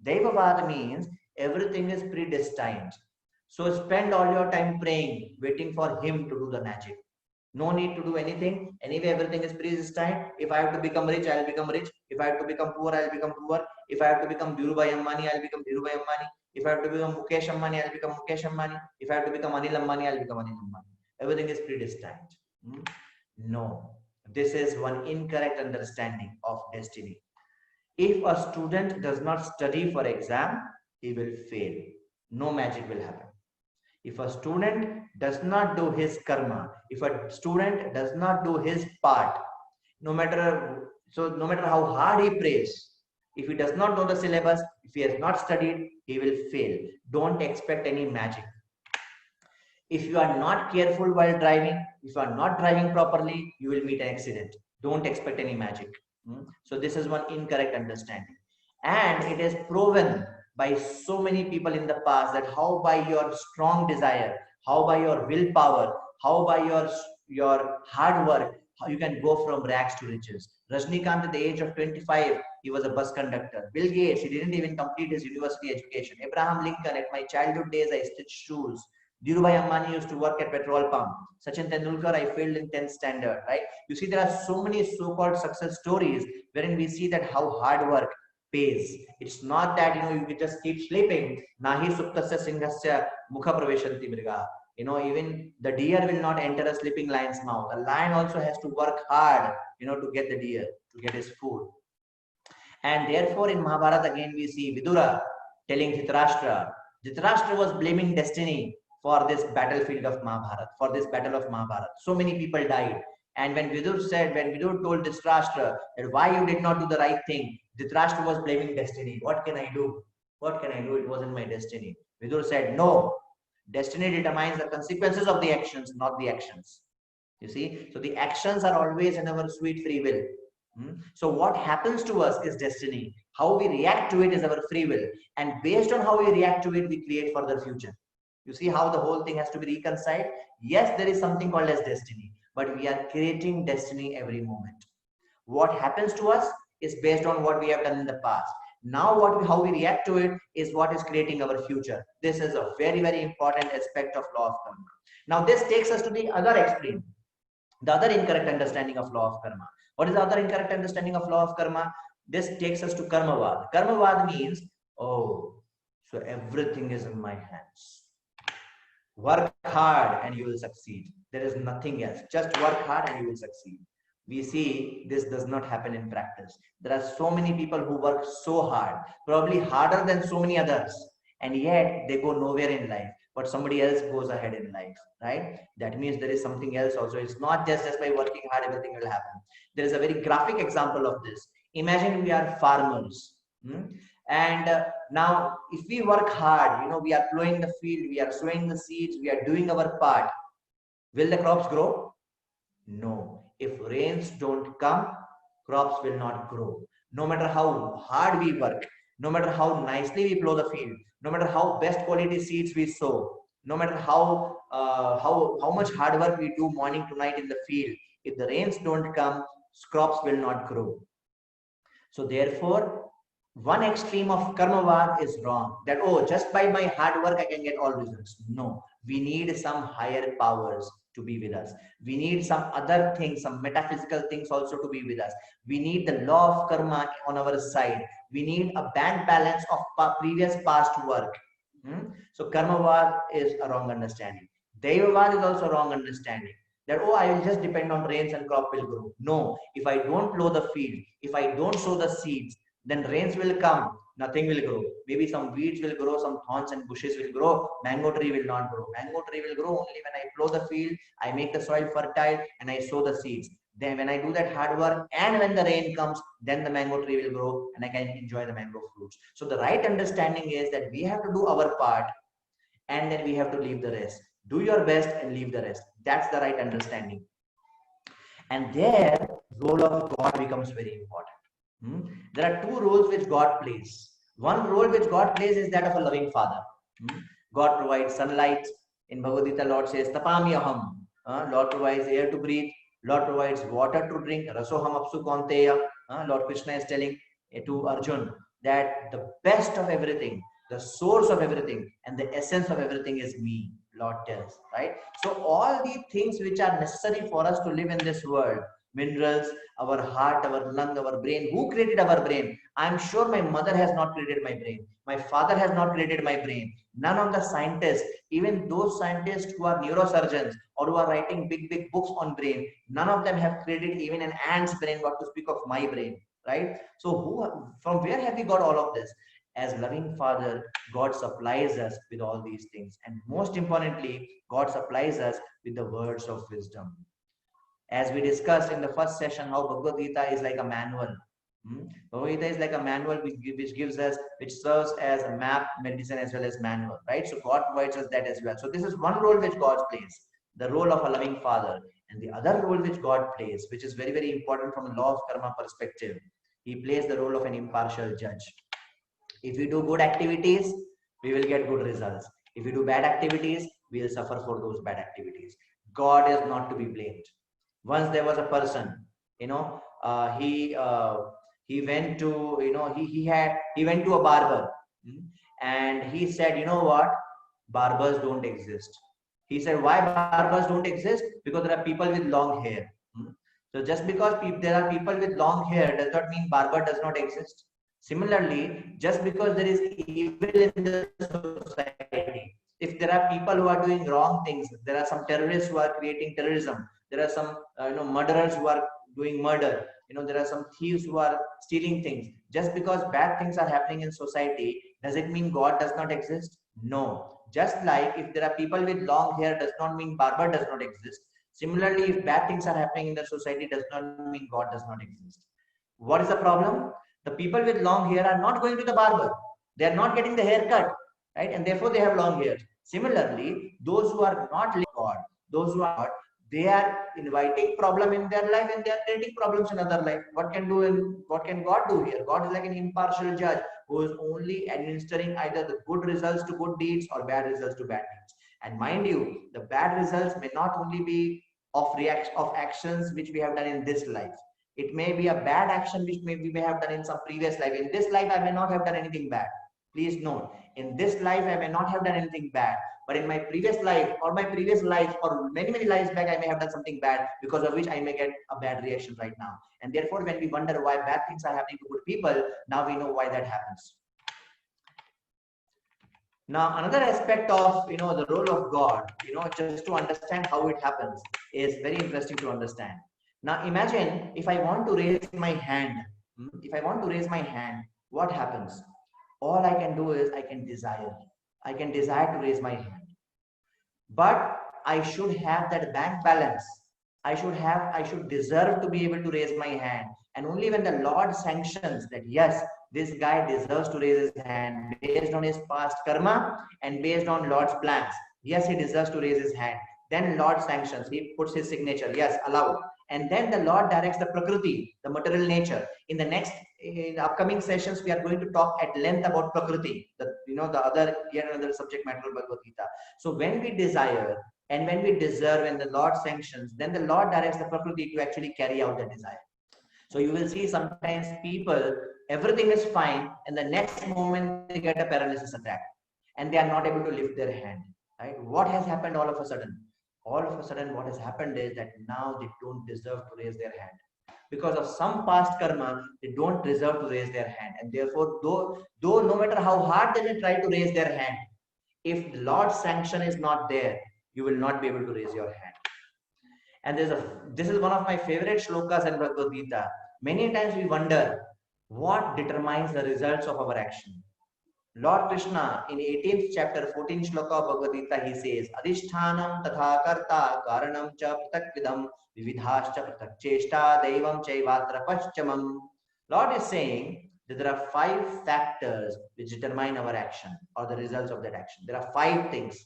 Daivavad means everything is predestined. So spend all your time praying, waiting for him to do the magic. No need to do anything. Anyway, everything is predestined. If I have to become rich, I'll become rich. If I have to become poor, I'll become poor. If I have to become Dhirubhai Ambani, I'll become Dhirubhai Ambani. If I have to become Mukesh Ambani, I'll become Mukesh Ambani. If I have to become Anil Ambani, I'll become Anil Ambani. Everything is predestined. No, this is one incorrect understanding of destiny. If a student does not study for exam, he will fail. No magic will happen. If a student does not do his karma, if a student does not do his part, no matter how hard he prays, if he does not know the syllabus, if he has not studied, he will fail. Don't expect any magic. If you are not careful while driving, if you are not driving properly, you will meet an accident. Don't expect any magic. So this is one incorrect understanding. And it is proven by so many people in the past that how by your strong desire, how by your willpower, how by your hard work, how you can go from rags to riches. Rajnikant at the age of 25, he was a bus conductor. Bill Gates, he didn't even complete his university education. Abraham Lincoln, at my childhood days, I stitched shoes. Dhirubhai Ambani used to work at petrol pump. Sachin Tendulkar, I failed in 10th standard, right? You see, there are so many so-called success stories wherein we see that how hard work, pays. It's not that you can just keep sleeping. Nahi suptasya singhasya mukha praveshanti mriga. Even the deer will not enter a sleeping lion's mouth. A lion also has to work hard, to get the deer, to get his food. And therefore, in Mahabharata, again, we see Vidura telling Dhritarashtra. Dhritarashtra was blaming destiny for this battlefield of Mahabharata, for this battle of Mahabharata. So many people died. And when Vidur told Dhritarashtra that why you did not do the right thing, Dhritarashtra was blaming destiny. What can I do? What can I do? It wasn't my destiny. Vidur said, no, destiny determines the consequences of the actions, not the actions. You see, so the actions are always in our sweet free will. So what happens to us is destiny. How we react to it is our free will. And based on how we react to it, we create for the future. You see how the whole thing has to be reconciled? Yes, there is something called as destiny, but we are creating destiny every moment. What happens to us is based on what we have done in the past. Now how we react to it is what is creating our future. This is a very, very important aspect of law of karma. Now this takes us to the other extreme, the other incorrect understanding of law of karma. What is the other incorrect understanding of law of karma? This takes us to karmavad. Karmavad means, oh, so everything is in my hands. Work hard and you will succeed. There is nothing else. Just work hard and you will succeed. We see this does not happen in practice. There are so many people who work so hard, probably harder than so many others, and yet they go nowhere in life. But somebody else goes ahead in life, right? That means there is something else also. It's not just by working hard everything will happen. There is a very graphic example of this. Imagine we are farmers, and now if we work hard, we are plowing the field, we are sowing the seeds, we are doing our part. Will the crops grow? No. If rains don't come, crops will not grow. No matter how hard we work, no matter how nicely we plow the field, no matter how best quality seeds we sow, no matter how much hard work we do morning to night in the field, if the rains don't come, crops will not grow. So therefore, one extreme of karmavad is wrong, that just by my hard work I can get all results. No, we need some higher powers to be with us. We need some other things, some metaphysical things also to be with us. We need the law of karma on our side. We need a bank balance of previous past work. So karmavad is a wrong understanding. Devavad is also a wrong understanding, that I will just depend on rains and crop will grow. No, if I don't plow the field, if I don't sow the seeds, then rains will come, nothing will grow. Maybe some weeds will grow, some thorns and bushes will grow, mango tree will not grow. Mango tree will grow only when I plow the field, I make the soil fertile and I sow the seeds. Then when I do that hard work and when the rain comes, then the mango tree will grow and I can enjoy the mango fruits. So the right understanding is that we have to do our part and then we have to leave the rest. Do your best and leave the rest. That's the right understanding. And there, role of God becomes very important. There are two roles which God plays. One role which God plays is that of a loving father. God provides sunlight. In Bhagavad Gita, Lord says, Tapami aham. Lord provides air to breathe. Lord provides water to drink. Rasoham apsu konteya. Lord Krishna is telling to Arjun that the best of everything, the source of everything, and the essence of everything is me. Lord tells, right? So all the things which are necessary for us to live in this world, minerals, our heart, our lung, our brain. Who created our brain? I'm sure my mother has not created my brain. My father has not created my brain. None of the scientists, even those scientists who are neurosurgeons or who are writing big, big books on brain, none of them have created even an ant's brain, what to speak of my brain, right? So from where have we got all of this? As loving father, God supplies us with all these things. And most importantly, God supplies us with the words of wisdom. As we discussed in the first session, how Bhagavad Gita is like a manual. Bhagavad Gita is like a manual which gives us, which serves as a map, medicine, as well as manual, right? So God provides us that as well. So this is one role which God plays, the role of a loving father. And the other role which God plays, which is very, very important from a law of karma perspective, he plays the role of an impartial judge. If we do good activities, we will get good results. If we do bad activities, we will suffer for those bad activities. God is not to be blamed. Once there was a person, he went to, he went to a barber, and he said, you know what, barbers don't exist. He said, why barbers don't exist? Because there are people with long hair. So just because there are people with long hair does not mean barber does not exist. Similarly, just because there is evil in the society, if there are people who are doing wrong things, there are some terrorists who are creating terrorism, there are some murderers who are doing murder, there are some thieves who are stealing things. Just because bad things are happening in society, does it mean God does not exist? No. Just like if there are people with long hair, does not mean barber does not exist. Similarly, if bad things are happening in the society, does not mean God does not exist. What is the problem? The people with long hair are not going to the barber. They are not getting the haircut, right? And therefore they have long hair. Similarly, those who are not God, those who are not, they are inviting problem in their life and they are creating problems in other life. What can God do here? God is like an impartial judge who is only administering either the good results to good deeds or bad results to bad deeds. And mind you, the bad results may not only be of actions which we have done in this life. It may be a bad action which we may have done in some previous life. In this life, I may not have done anything bad. Please note, in this life, I may not have done anything bad. But in my previous life or my previous life or many, many lives back, I may have done something bad because of which I may get a bad reaction right now. And therefore, when we wonder why bad things are happening to good people, now we know why that happens. Now, another aspect of the role of God, just to understand how it happens, is very interesting to understand. Now, imagine if I want to raise my hand. If I want to raise my hand, what happens? All I can do is I can desire. I can desire to raise my hand. But I should have that bank balance. I should deserve to be able to raise my hand. And only when the Lord sanctions that, yes, this guy deserves to raise his hand based on his past karma and based on Lord's plans. Yes, he deserves to raise his hand. Then Lord sanctions, he puts his signature, yes, allowed. And then the Lord directs the prakriti, the material nature. In the upcoming sessions, we are going to talk at length about prakriti, yet another subject matter of Bhagavad Gita. So when we desire and when we deserve and the Lord sanctions, then the Lord directs the prakriti to actually carry out the desire. So you will see sometimes people, everything is fine, and the next moment they get a paralysis attack and they are not able to lift their hand. Right? What has happened all of a sudden? All of a sudden, what has happened is that now they don't deserve to raise their hand. Because of some past karma, they don't deserve to raise their hand. And therefore, though no matter how hard they may try to raise their hand, if the Lord's sanction is not there, you will not be able to raise your hand. And this is one of my favorite shlokas in Bhagavad Gita. Many times we wonder what determines the results of our action. Lord Krishna in 18th chapter 14th shloka of Bhagavad Gita, he says, Adhishthanam tatha karta karanam cha pratakvidam vividhascha pratak cheshta devam chaivatra paschamam. Lord is saying that there are 5 factors which determine our action or the results of that action. There are 5 things.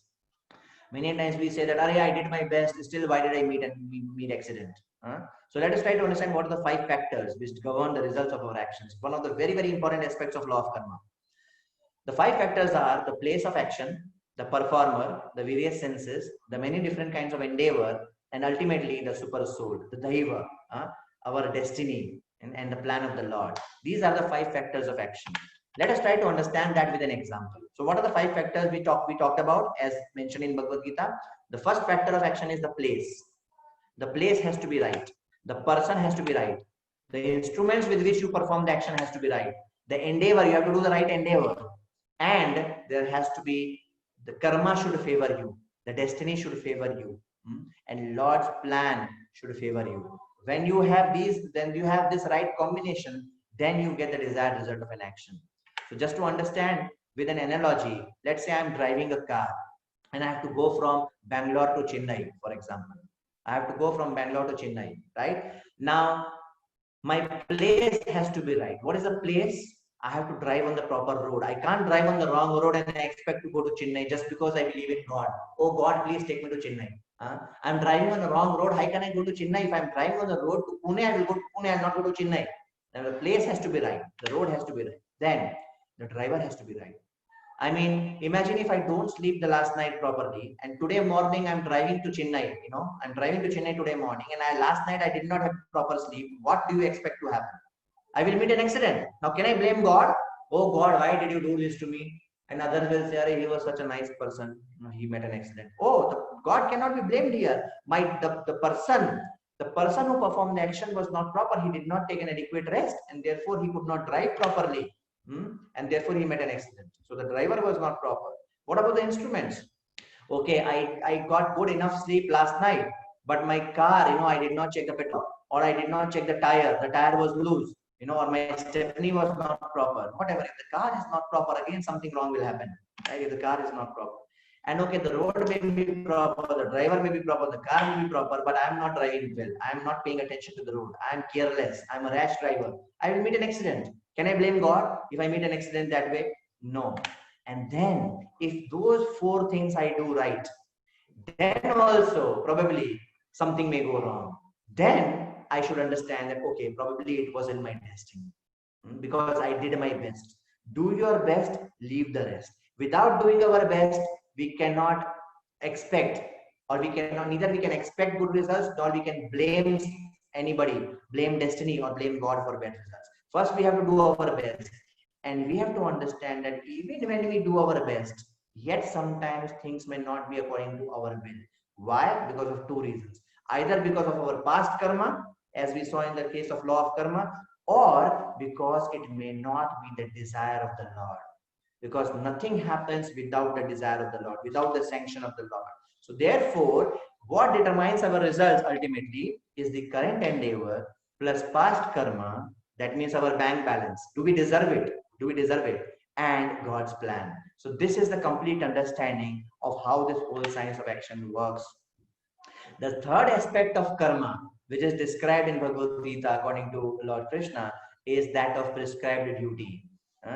Many times we say that, I did my best, still why did I meet accident? So let us try to understand what are the 5 factors which govern the results of our actions. One of the very, very important aspects of law of karma. The 5 factors are the place of action, the performer, the various senses, the many different kinds of endeavor, and ultimately the super soul, the daiva, our destiny, and the plan of the Lord. These are the 5 factors of action. Let us try to understand that with an example. So what are the 5 factors we talked about as mentioned in Bhagavad Gita? The first factor of action is the place. The place has to be right. The person has to be right. The instruments with which you perform the action has to be right. The endeavor, you have to do the right endeavor. And there has to be, the karma should favor you. The destiny should favor you. And Lord's plan should favor you. When you have these, then you have this right combination, then you get the desired result of an action. So just to understand with an analogy, let's say I'm driving a car and I have to go from Bangalore to Chennai, for example. I have to go from Bangalore to Chennai, right? Now, my place has to be right. What is the place? I have to drive on the proper road. I can't drive on the wrong road and I expect to go to Chennai just because I believe in God. Oh God, please take me to Chennai. I'm driving on the wrong road. How can I go to Chennai? If I'm driving on the road to Pune, I will go to Pune. I will not go to Chennai. Now, the place has to be right. The road has to be right. Then the driver has to be right. I mean, imagine if I don't sleep the last night properly and today morning I'm driving to Chennai, I'm driving to Chennai today morning and last night I did not have proper sleep. What do you expect to happen? I will meet an accident. Now, can I blame God? Oh God, why did you do this to me? And others will say, he was such a nice person. He met an accident. Oh, God cannot be blamed here. The person who performed the action was not proper. He did not take an adequate rest and therefore he could not drive properly. And therefore he met an accident. So the driver was not proper. What about the instruments? Okay, I got good enough sleep last night, but my car, I did not check the petrol, or I did not check the tire was loose, or my stepney was not proper. Whatever, if the car is not proper, again something wrong will happen, right? If the car is not proper. And okay, the road may be proper, the driver may be proper, the car may be proper, but I'm not driving well. I'm not paying attention to the road. I'm careless. I'm a rash driver. I will meet an accident. Can I blame God if I meet an accident that way? No. And then, if those four things I do right, then also probably something may go wrong. Then I should understand that, okay, probably it wasn't my destiny, because I did my best. Do your best, leave the rest. Without doing our best, we cannot expect, or we cannot, neither we can expect good results, nor we can blame anybody, blame destiny, or blame God for bad results. First, we have to do our best. And we have to understand that even when we do our best, yet sometimes things may not be according to our will. Why? Because of two reasons. Either because of our past karma, as we saw in the case of law of karma, or because it may not be the desire of the Lord. Because nothing happens without the desire of the Lord, without the sanction of the Lord. So therefore, what determines our results ultimately is the current endeavor plus past karma. That means our bank balance. Do we deserve it? Do we deserve it? And God's plan. So this is the complete understanding of how this whole science of action works. The third aspect of karma, which is described in Bhagavad Gita according to Lord Krishna, is that of prescribed duty.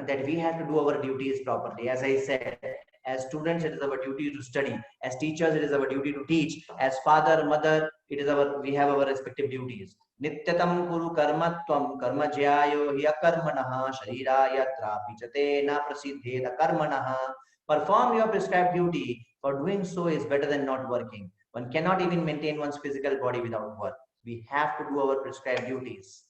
That we have to do our duties properly. As I said, as students, it is our duty to study. As teachers, it is our duty to teach. As father, mother, we have our respective duties. Nityatam kuru karmatvam karma jyayo hiya karmanaha shariraya trapichate na prasiddheta karmanaha. Perform your prescribed duty, for doing so is better than not working. One cannot even maintain one's physical body without work. We have to do our prescribed duties.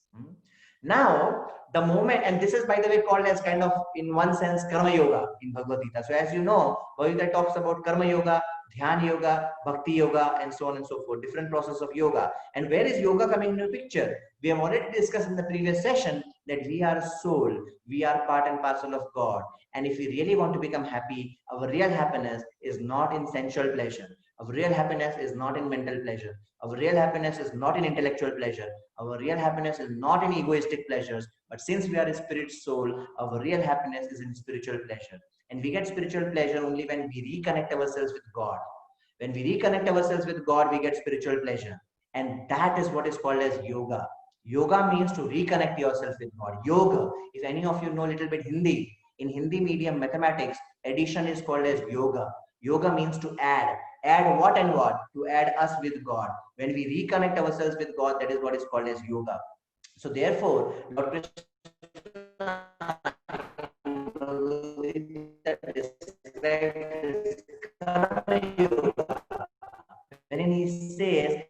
Now, the moment, and this is by the way called as kind of, in one sense, karma yoga in Bhagavad Gita. So as you know, Bhagavad Gita talks about karma yoga, dhyana yoga, bhakti yoga, and so on and so forth, different process of yoga. And where is yoga coming into the picture? We have already discussed in the previous session that we are soul, we are part and parcel of God. And if we really want to become happy, our real happiness is not in sensual pleasure. Our real happiness is not in mental pleasure. Our real happiness is not in intellectual pleasure. Our real happiness is not in egoistic pleasures. But since we are a spirit soul, our real happiness is in spiritual pleasure. And we get spiritual pleasure only when we reconnect ourselves with God. When we reconnect ourselves with God, we get spiritual pleasure. And that is what is called as yoga. Yoga means to reconnect yourself with God. Yoga, if any of you know a little bit Hindi, in Hindi medium mathematics, addition is called as yoga. Yoga means to add. Add what and what? To add us with God. When we reconnect ourselves with God, that is what is called as yoga. So therefore, Lord Krishna describes yoga, wherein he says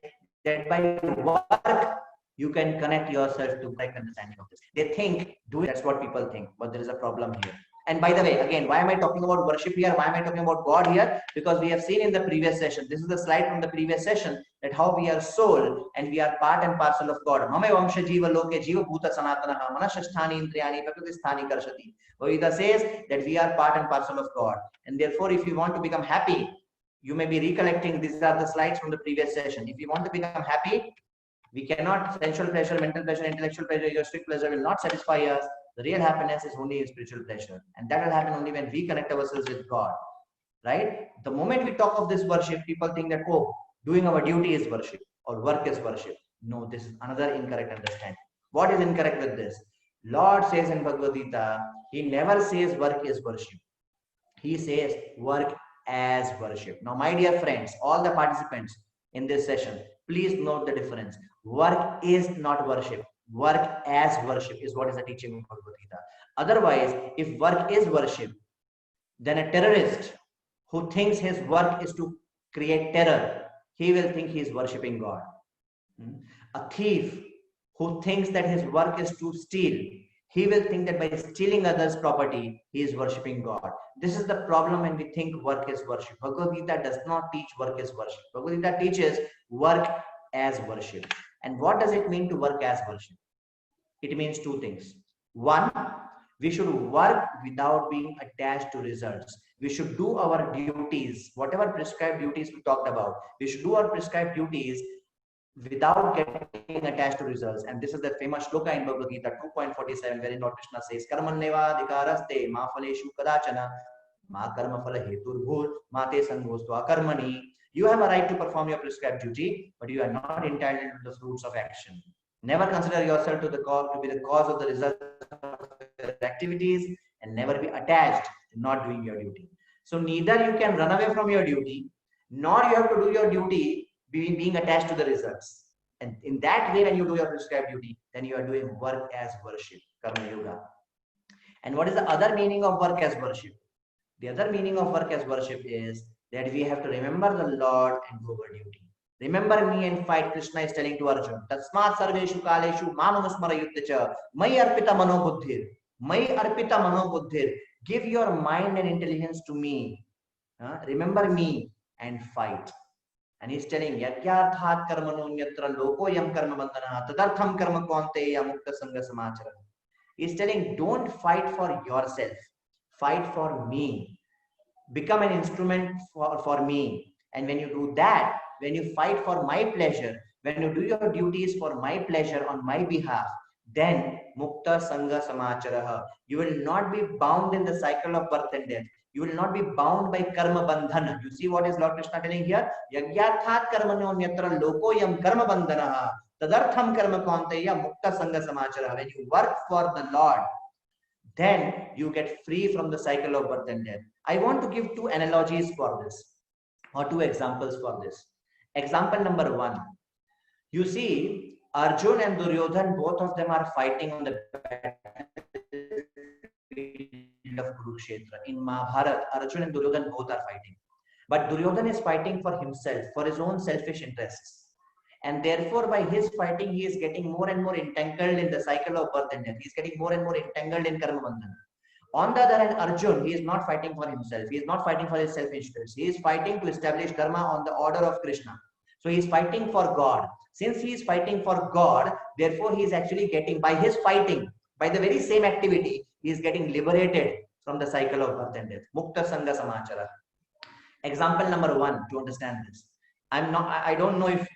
that by work you can connect yourself to correct understanding of this. They think, that's what people think, but there is a problem here. And by the way, again, why am I talking about worship here? Why am I talking about God here? Because we have seen in the previous session, this is the slide from the previous session, that how we are soul and we are part and parcel of God. Mame vamsha jiva loke jiva bhuta sanatanaha manashasthani indriyani prakritisthani karshati. Gita says that we are part and parcel of God. And therefore, if you want to become happy, you may be recollecting, these are the slides from the previous session. If you want to become happy, we cannot, sensual pleasure, mental pleasure, intellectual pleasure, egoistic pleasure will not satisfy us. The real happiness is only in spiritual pleasure. And that will happen only when we connect ourselves with God. Right? The moment we talk of this worship, people think that, oh, doing our duty is worship or work is worship. No, this is another incorrect understanding. What is incorrect with this? Lord says in Bhagavad Gita, he never says work is worship. He says work as worship. Now, my dear friends, all the participants in this session, please note the difference. Work is not worship. Work as worship is what is the teaching of Bhagavad Gita. Otherwise, if work is worship, then a terrorist who thinks his work is to create terror, he will think he is worshipping God. A thief who thinks that his work is to steal, he will think that by stealing others' property, he is worshipping God. This is the problem when we think work is worship. Bhagavad Gita does not teach work is worship. Bhagavad Gita teaches work as worship. And what does it mean to work as worship? It means two things. One, We should work without being attached to results. We should do our duties, whatever prescribed duties we talked about. We should do our prescribed duties without getting attached to results. And this is the famous shloka in Bhagavad Gita 2.47, wherein Lord Krishna says, Karmanneva adhikaraste ma phaleshu kadachana ma karma phala heturvur ma te sangostva karmani. You have a right to perform your prescribed duty, but you are not entitled to the fruits of action. Never consider yourself to be the cause of the results of your activities, and never be attached to not doing your duty. So neither you can run away from your duty, nor you have to do your duty being attached to the results. And in that way, when you do your prescribed duty, then you are doing work as worship, karma yoga. And what is the other meaning of work as worship? The other meaning of work as worship is that we have to remember the Lord and do our duty. Remember me and fight, Krishna is telling to Arjuna. Tasmat sarveshu kaleshu mamanusmara yuddhacha mai arpita mano buddhir. Mai arpita mano buddhir. Give your mind and intelligence to me. Remember me and fight. And he's telling yagyarthat karmano nyatra loko yam karma bandhana tadartham karma kaunteya mukta sangha samachara. He's telling, don't fight for yourself. Fight for me. Become an instrument for me. And when you do that, when you fight for my pleasure, when you do your duties for my pleasure on my behalf, then mukta sangha samacharaha. You will not be bound in the cycle of birth and death. You will not be bound by karma bandhana. You see what is Lord Krishna telling here? Yagyarthat karmano nyatra loko yam karma bandhanaha tadartham karma kaunteya mukta sangha samacharaha. When you work for the Lord, then you get free from the cycle of birth and death. I want to give two analogies for this, or two examples for this. Example number one. You see, Arjun and Duryodhan, both of them are fighting on the battlefield of Kurukshetra. In Mahabharata, Arjun and Duryodhan both are fighting. But Duryodhan is fighting for himself, for his own selfish interests. And therefore, by his fighting, he is getting more and more entangled in the cycle of birth and death. He is getting more and more entangled in karma bandhana. On the other hand, Arjun, he is not fighting for himself. He is not fighting for his self-interest. He is fighting to establish dharma on the order of Krishna. So he is fighting for God. Since he is fighting for God, therefore he is actually getting, by his fighting, by the very same activity, he is getting liberated from the cycle of birth and death. Mukta Sangha Samachara. Example number one, to understand this. I don't know if,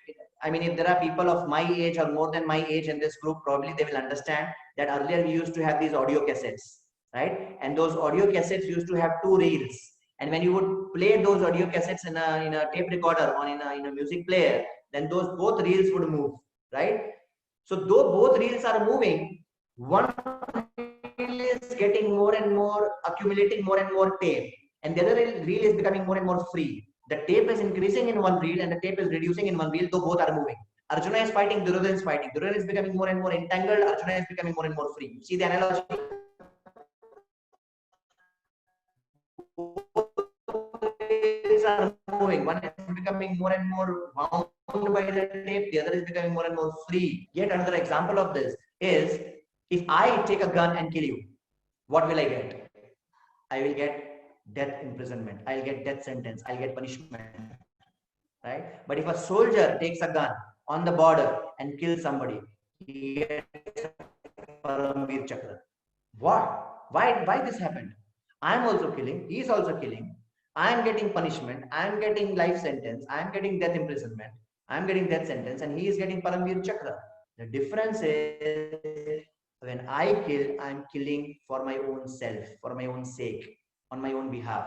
if there are people of my age or more than my age in this group, probably they will understand that earlier we used to have these audio cassettes, right? And those audio cassettes used to have two reels. And when you would play those audio cassettes in a tape recorder or in a music player, then those both reels would move, right? So though both reels are moving, one reel is getting more and more, accumulating more and more tape, and the other reel is becoming more and more free. The tape is increasing in one reel and the tape is reducing in one reel, though both are moving. Arjuna is fighting, Duryodhana is fighting. Duryodhana is becoming more and more entangled, Arjuna is becoming more and more free. See the analogy? Are moving. One is becoming more and more bound by the tape, the other is becoming more and more free. Yet another example of this is, if I take a gun and kill you, what will I get? I will get death imprisonment. I'll get death sentence. I'll get punishment. Right? But if a soldier takes a gun on the border and kills somebody, he gets Paramveer Chakra. What? Why this happened? I'm also killing. He's also killing. I'm getting punishment. I'm getting life sentence. I'm getting death imprisonment. I'm getting death sentence, and he is getting Paramveer Chakra. The difference is, when I kill, I'm killing for my own self, for my own sake, on my own behalf.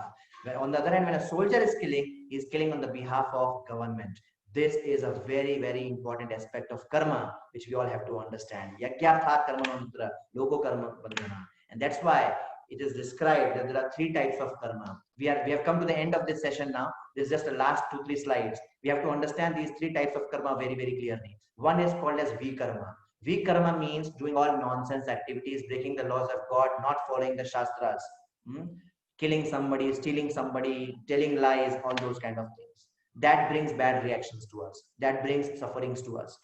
On the other hand, when a soldier is killing, he is killing on the behalf of government. This is a very, very important aspect of karma, which we all have to understand. Yagyarthat karma mantra, loko karma bandhana. And that's why it is described that there are three types of karma. We have come to the end of this session now. This is just the last 2-3 slides. We have to understand these three types of karma very, very clearly. One is called as vikarma. Vikarma means doing all nonsense activities, breaking the laws of God, not following the shastras. Killing somebody, stealing somebody, telling lies, all those kind of things. That brings bad reactions to us. That brings sufferings to us.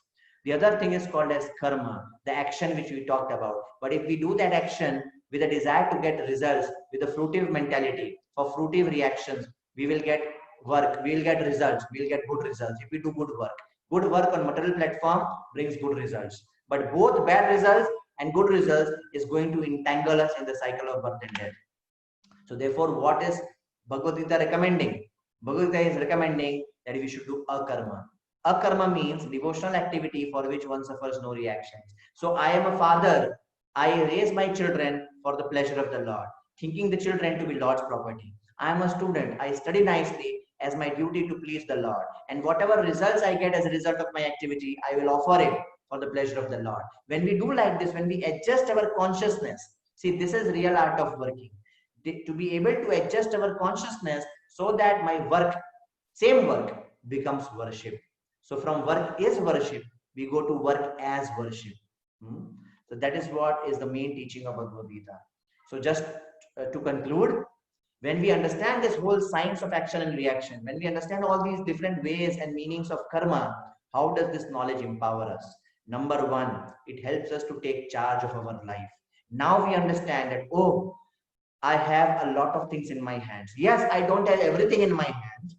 The other thing is called as karma, the action which we talked about. But if we do that action with a desire to get results, with a fruitive mentality, for fruitive reactions, we will get work, we will get results, we will get good results. If we do good work on material platform brings good results. But both bad results and good results is going to entangle us in the cycle of birth and death. So therefore, what is Bhagavad Gita recommending? Bhagavad Gita is recommending that we should do akarma. Akarma means devotional activity for which one suffers no reactions. So I am a father. I raise my children for the pleasure of the Lord, thinking the children to be Lord's property. I am a student. I study nicely as my duty to please the Lord. And whatever results I get as a result of my activity, I will offer it for the pleasure of the Lord. When we do like this, when we adjust our consciousness, see, this is real art of working. To be able to adjust our consciousness so that my work, same work, becomes worship. So from work is worship, we go to work as worship. So that is what is the main teaching of Bhagavad Gita. So just to conclude, when we understand this whole science of action and reaction, when we understand all these different ways and meanings of karma, how does this knowledge empower us? Number one, it helps us to take charge of our life. Now we understand that, oh, I have a lot of things in my hands. Yes, I don't have everything in my hands,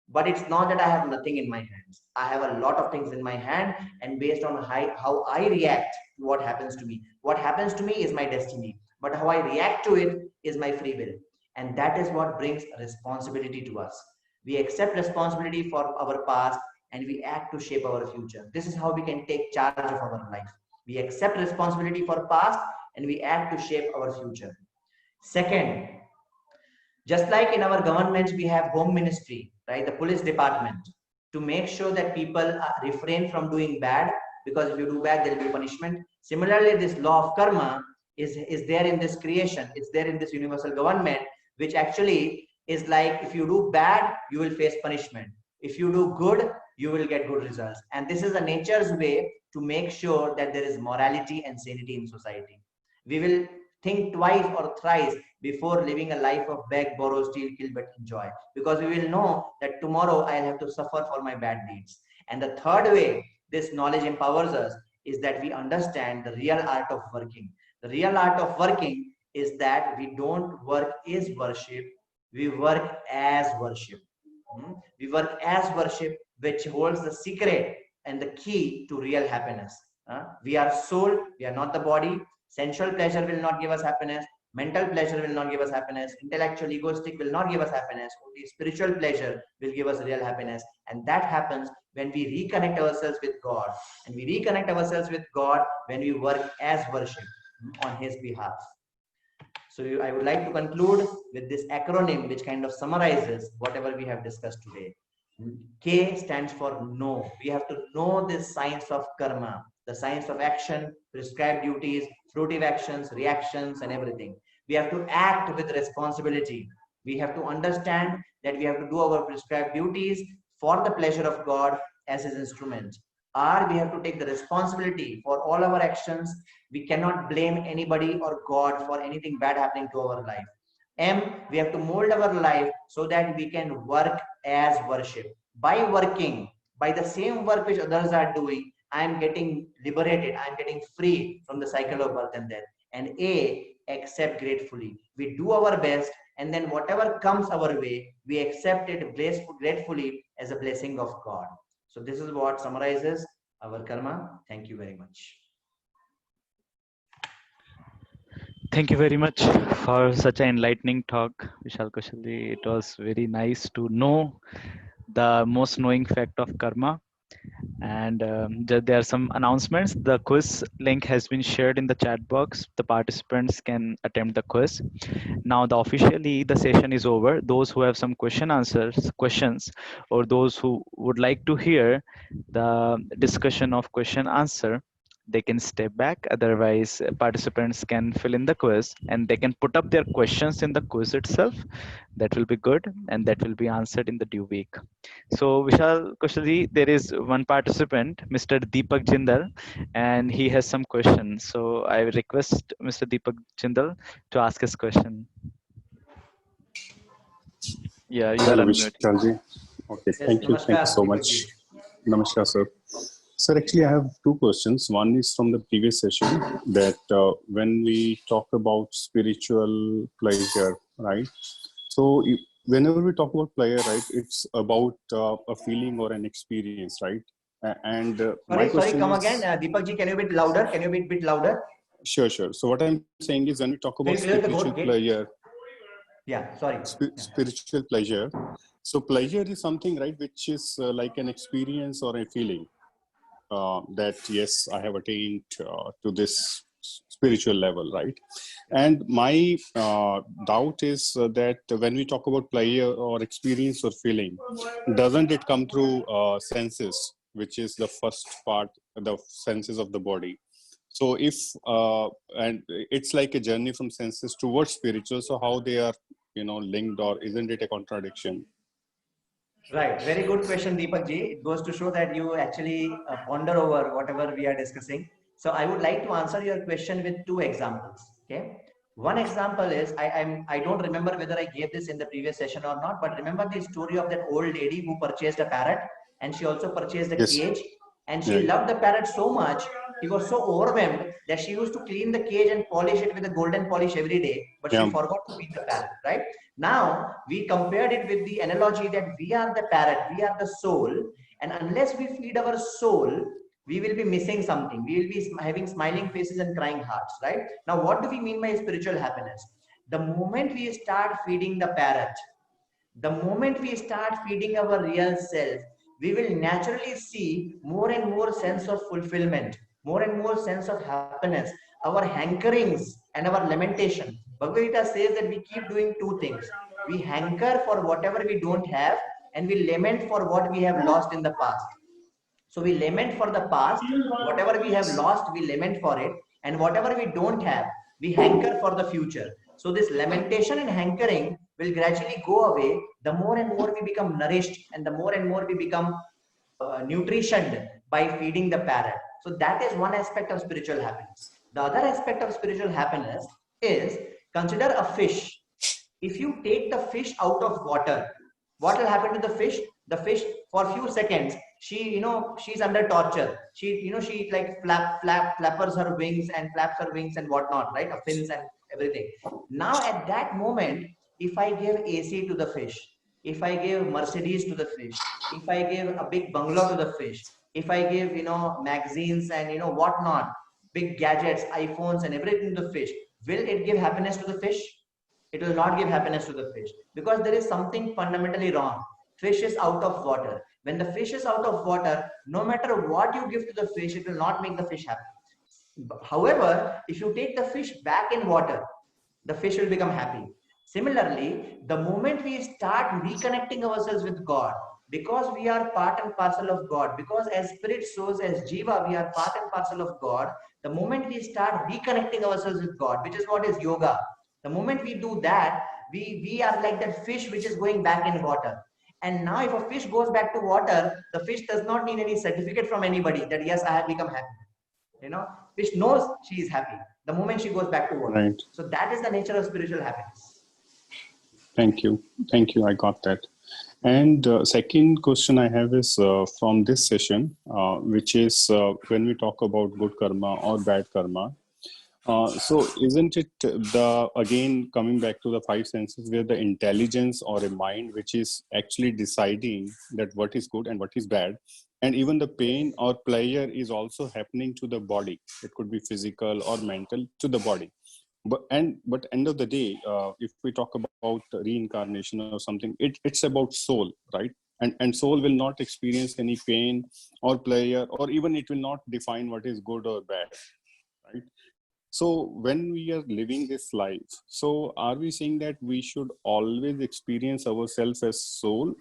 but it's not that I have nothing in my hands. I have a lot of things in my hand, and based on how I react to what happens to me. What happens to me is my destiny, but how I react to it is my free will. And that is what brings responsibility to us. We accept responsibility for our past and we act to shape our future. This is how we can take charge of our life. We accept responsibility for past and we act to shape our future. Second, just like in our governments, we have home ministry, right? The police department, to make sure that people refrain from doing bad, because if you do bad, there will be punishment. Similarly, this law of karma is there in this creation. It's there in this universal government, which actually is like, if you do bad, you will face punishment. If you do good, you will get good results. And this is a nature's way to make sure that there is morality and sanity in society. We will think twice or thrice before living a life of beg, borrow, steal, kill, but enjoy. Because we will know that tomorrow I'll have to suffer for my bad deeds. And the third way this knowledge empowers us is that we understand the real art of working. The real art of working is that we don't work is worship, we work as worship. We work as worship, which holds the secret and the key to real happiness. We are soul, we are not the body. Sensual pleasure will not give us happiness. Mental pleasure will not give us happiness. Intellectual, egoistic will not give us happiness. Only spiritual pleasure will give us real happiness. And that happens when we reconnect ourselves with God. And we reconnect ourselves with God when we work as worship on His behalf. So I would like to conclude with this acronym, which kind of summarizes whatever we have discussed today. K stands for know. We have to know this science of karma, the science of action, prescribed duties, fruitive actions, reactions, and everything. We have to act with responsibility. We have to understand that we have to do our prescribed duties for the pleasure of God as His instrument. Or we have to take the responsibility for all our actions. We cannot blame anybody or God for anything bad happening to our life. M, we have to mold our life so that we can work as worship. By working, by the same work which others are doing, I am getting liberated. I am getting free from the cycle of birth and death. And A, accept gratefully. We do our best, and then whatever comes our way, we accept it gratefully as a blessing of God. So this is what summarizes our karma. Thank you very much. Thank you very much for such an enlightening talk, Vishal Koshalji. It was very nice to know the most knowing fact of karma. And there are some announcements. The quiz link has been shared in the chat box. The participants can attempt the quiz. Now, officially the session is over. Those who have some questions, or those who would like to hear the discussion of question answer, they can step back. Otherwise, participants can fill in the quiz and they can put up their questions in the quiz itself. That will be good, and that will be answered in the due week. So, Vishal Koshalji, there is one participant, Mr. Deepak Jindal, and he has some questions. So, I request Mr. Deepak Jindal to ask his question. Yeah, you are Hello, unmuted. Vishalji. Okay, Yes, thank you. Thank you so Deepak much. ji. Namaskar, sir. Sir, actually, I have two questions. One is from the previous session that when we talk about spiritual pleasure, right? So, whenever we talk about pleasure, right, it's about a feeling or an experience, right? And my Sorry, question come is, again. Deepak ji, can you be a bit louder? Can you be a bit louder? Sure, sure. So what I'm saying is, when we talk about Can you clear the spiritual goat gate? pleasure, Yeah, sorry. spiritual pleasure. So pleasure is something, right, which is like an experience or a feeling that yes, I have attained to this spiritual level, right? And my doubt is that when we talk about pleasure or experience or feeling, doesn't it come through senses, which is the first part, the senses of the body? So if and it's like a journey from senses towards spiritual. So how they are, linked, or isn't it a contradiction? Right. Very good question, Deepak ji. It goes to show that you actually ponder over whatever we are discussing. So I would like to answer your question with two examples. Okay. One example is I don't remember whether I gave this in the previous session or not, but remember the story of that old lady who purchased a parrot, and she also purchased a Yes. cage, and she Yeah. loved the parrot so much, she was so overwhelmed that she used to clean the cage and polish it with a golden polish every day, but she Yeah. forgot to feed the parrot, right? Now we compared it with the analogy that we are the parrot, we are the soul, and unless we feed our soul, we will be missing something. We will be having smiling faces and crying hearts, right? Now, what do we mean by spiritual happiness? The moment we start feeding the parrot, the moment we start feeding our real self, we will naturally see more and more sense of fulfillment, more and more sense of happiness, our hankerings and our lamentation. Bhagavad Gita says that we keep doing two things. We hanker for whatever we don't have, and we lament for what we have lost in the past. So we lament for the past, whatever we have lost, we lament for it, and whatever we don't have, we hanker for the future. So this lamentation and hankering will gradually go away the more and more we become nourished, and the more and more we become nutritioned by feeding the parrot. So that is one aspect of spiritual happiness. The other aspect of spiritual happiness is, consider a fish. If you take the fish out of water, what will happen to the fish? The fish, for a few seconds, she's under torture. She like flappers her wings and flaps her wings and whatnot, right? Fins and everything. Now at that moment, if I give AC to the fish, if I give Mercedes to the fish, if I give a big bungalow to the fish, if I give magazines and whatnot, big gadgets, iPhones and everything to the fish, will it give happiness to the fish? It will not give happiness to the fish, because there is something fundamentally wrong. Fish is out of water. When the fish is out of water, no matter what you give to the fish, it will not make the fish happy. However, if you take the fish back in water, the fish will become happy. Similarly, the moment we start reconnecting ourselves with God, because we are part and parcel of God, because as spirit, souls, as jiva, we are part and parcel of God, the moment we start reconnecting ourselves with God, which is what is yoga, the moment we do that, we are like that fish which is going back in water. And now if a fish goes back to water, the fish does not need any certificate from anybody that yes, I have become happy. Fish knows she is happy the moment she goes back to water. Right. So that is the nature of spiritual happiness. Thank you. I got that. And second question I have is from this session, which is when we talk about good karma or bad karma. So isn't it again coming back to the five senses, where the intelligence or a mind which is actually deciding that what is good and what is bad, and even the pain or pleasure is also happening to the body. It could be physical or mental to the body. But end of the day, if we talk about reincarnation or something, it's about soul, right? And soul will not experience any pain or pleasure, or even it will not define what is good or bad, right? So when we are living this life, so are we saying that we should always experience ourselves as soul?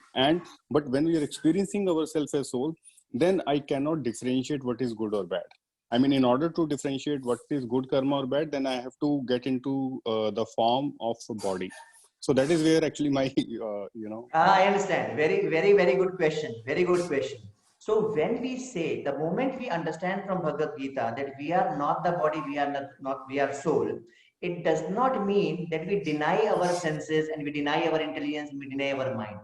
But when we are experiencing ourselves as soul, then I cannot differentiate what is good or bad. I mean, in order to differentiate what is good karma or bad, then I have to get into the form of a body. So that is where actually my, I understand. Very, very, very good question. Very good question. So when we say, the moment we understand from Bhagavad Gita that we are not the body, we are not we are soul, it does not mean that we deny our senses and we deny our intelligence and we deny our mind.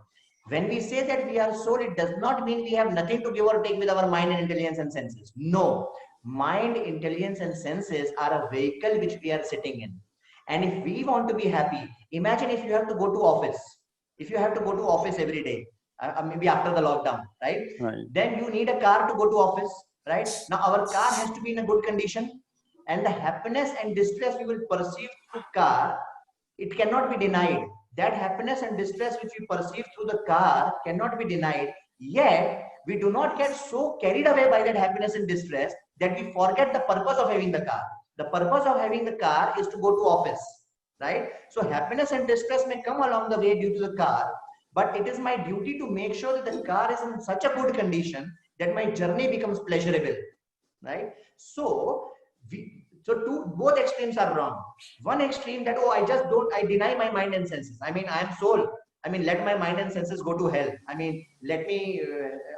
When we say that we are soul, it does not mean we have nothing to give or take with our mind and intelligence and senses. No, mind, intelligence and senses are a vehicle which we are sitting in. And if we want to be happy, imagine if you have to go to office. If you have to go to office every day, maybe after the lockdown, right? right. Then you need a car to go to office, right? Now our car has to be in a good condition. And the happiness and distress we will perceive through car, it cannot be denied. That happiness and distress which we perceive through the car cannot be denied. Yet, we do not get so carried away by that happiness and distress that we forget the purpose of having the car. The purpose of having the car is to go to office, right? So happiness and distress may come along the way due to the car, but it is my duty to make sure that the car is in such a good condition that my journey becomes pleasurable, right? So both extremes are wrong. One extreme that, oh, I deny my mind and senses. I mean, I am soul. I mean, let my mind and senses go to hell. I mean, let me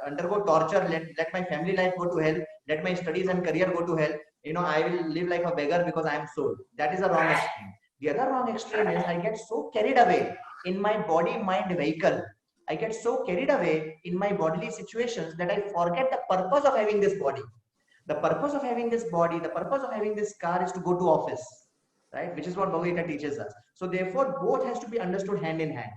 undergo torture. Let my family life go to hell. Let my studies and career go to hell. You know, I will live like a beggar because I am soul. That is a wrong extreme. The other wrong extreme is I get so carried away in my body-mind vehicle. I get so carried away in my bodily situations that I forget the purpose of having this body. The purpose of having this body, the purpose of having this car is to go to office, right? Which is what Bhagavad Gita teaches us. So therefore, both has to be understood hand in hand,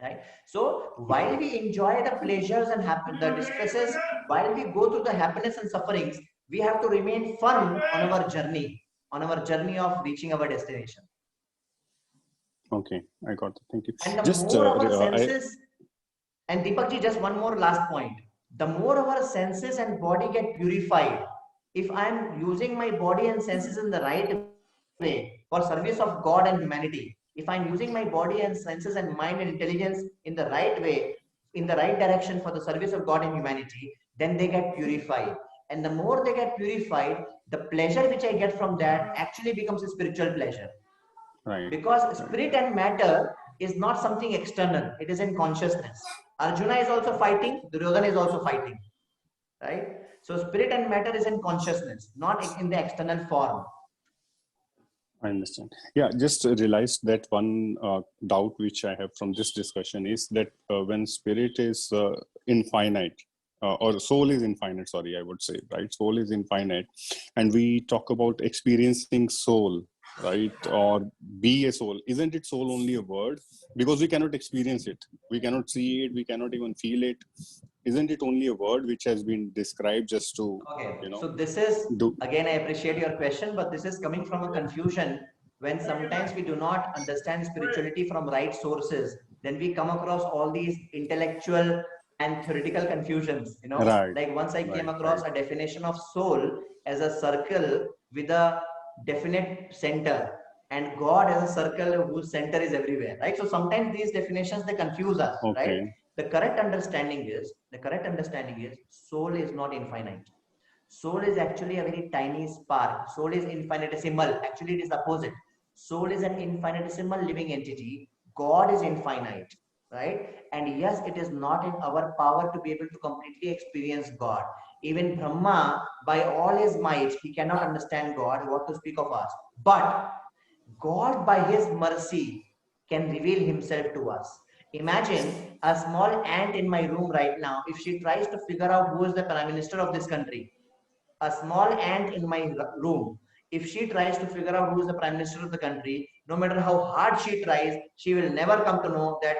right? So while we enjoy the pleasures and the distresses, while we go through the happiness and sufferings, we have to remain firm on our journey of reaching our destination. Okay, I got it. Thank you. And the Just more our senses, and Deepakji, just one more last point. The more our senses and body get purified, if I am using my body and senses in the right way for service of God and humanity, if I'm using my body and senses and mind and intelligence in the right way, in the right direction for the service of God and humanity, then they get purified. And the more they get purified, the pleasure which I get from that actually becomes a spiritual pleasure. right. Because spirit and matter is not something external, it is in consciousness. Arjuna is also fighting, Duryodhana is also fighting, right? So spirit and matter is in consciousness, not in the external form. I understand. Yeah, just realized that one doubt which I have from this discussion is that when spirit is infinite, or soul is infinite, sorry, I would say, right? Soul is infinite. And we talk about experiencing soul, right? Or be a soul. Isn't it soul only a word? Because we cannot experience it. We cannot see it. We cannot even feel it. Isn't it only a word which has been described just to, okay, you know, so this is, again, I appreciate your question, but this is coming from a confusion when sometimes we do not understand spirituality from right sources. Then we come across all these intellectual and theoretical confusions, you know, right, like once I came right, across right. a definition of soul as a circle with a definite center, and God as a circle whose center is everywhere, right? So sometimes these definitions, they confuse us, right? Okay. The correct understanding is soul is not infinite. Soul is actually a very tiny spark. Soul is infinitesimal. Actually, it is the opposite. Soul is an infinitesimal living entity. God is infinite, right? And yes, it is not in our power to be able to completely experience God. Even Brahma, by all his might, he cannot understand God, what to speak of us. But God, by his mercy, can reveal himself to us. Imagine a small ant in my room right now. If she tries to figure out who is the prime minister of this country, a small ant in my room, if she tries to figure out who is the prime minister of the country, no matter how hard she tries, she will never come to know that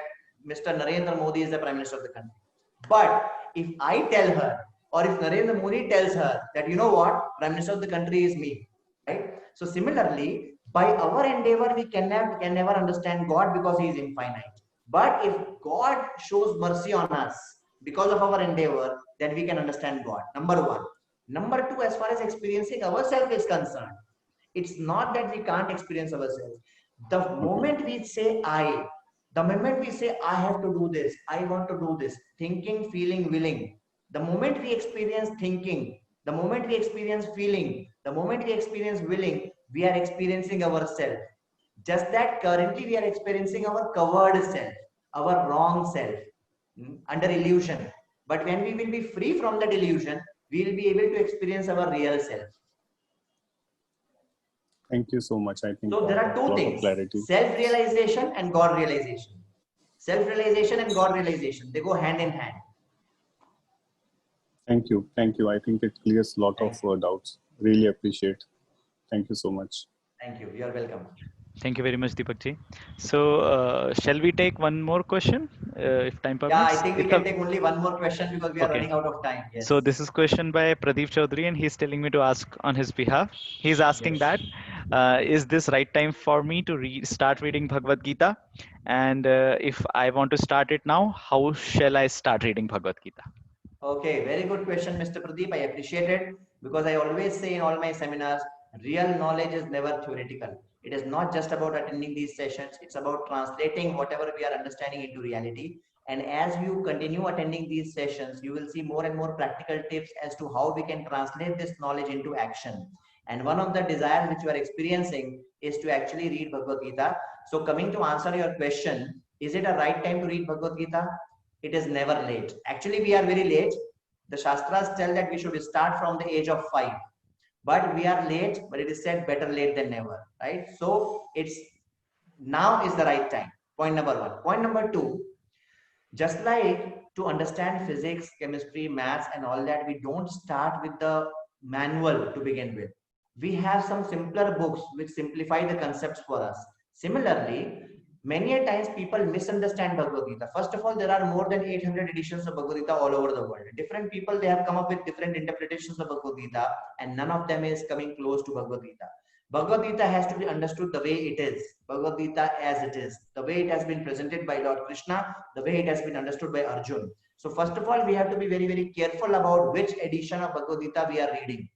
Mr. Narendra Modi is the prime minister of the country. But if I tell her, or if Narendra Modi tells her that, you know what, prime minister of the country is me, right? So similarly, by our endeavor, we can never understand God because he is infinite. But if God shows mercy on us because of our endeavor, then we can understand God. Number one. Number two, as far as experiencing ourselves is concerned, it's not that we can't experience ourselves. The moment we say the moment we say I have to do this, I want to do this, thinking, feeling, willing, the moment we experience thinking, the moment we experience feeling, the moment we experience willing, we are experiencing ourselves. Just that currently we are experiencing our covered self, our wrong self, under illusion. But when we will be free from that illusion, we will be able to experience our real self. Thank you so much. I think So there are two lot of things, clarity. self-realization and God realization. Self-realization and God realization, they go hand in hand. Thank you. Thank you. I think it clears a lot of doubts. Really appreciate. Thank you so much. Thank you. You're welcome. Thank you very much, Deepak ji. So, shall we take one more question, if time Yeah, I permits? think we It's can a take only one more question because we are okay. running out of time. So Yes. this is question by Pradeep Chaudhary, and he's telling me to ask on his behalf. He's asking Yes. that is this right time for me to start reading Bhagavad Gita? And if I want to start it now, how shall I start reading Bhagavad Gita? Okay, very good question, Mr. Pradeep. I appreciate it because I always say in all my seminars, real knowledge is never theoretical. It is not just about attending these sessions, it's about translating whatever we are understanding into reality. And as you continue attending these sessions, you will see more and more practical tips as to how we can translate this knowledge into action. And one of the desires which you are experiencing is to actually read Bhagavad Gita. So, coming to answer your question, is it a right time to read Bhagavad Gita? It is never late. Actually, we are very late. The Shastras tell that we should start from the age of 5. But we are late, but it is said better late than never, right? So it's now is the right time. Point number one. Point number two, just like to understand physics, chemistry, maths, and all that, we don't start with the manual to begin with. We have some simpler books which simplify the concepts for us. Similarly, many a times people misunderstand Bhagavad Gita. First of all, there are more than 800 editions of Bhagavad Gita all over the world. Different people, they have come up with different interpretations of Bhagavad Gita, and none of them is coming close to Bhagavad Gita. Bhagavad Gita has to be understood the way it is, Bhagavad Gita as it is, the way it has been presented by Lord Krishna, the way it has been understood by Arjun. So, first of all, we have to be very, very careful about which edition of Bhagavad Gita we are reading.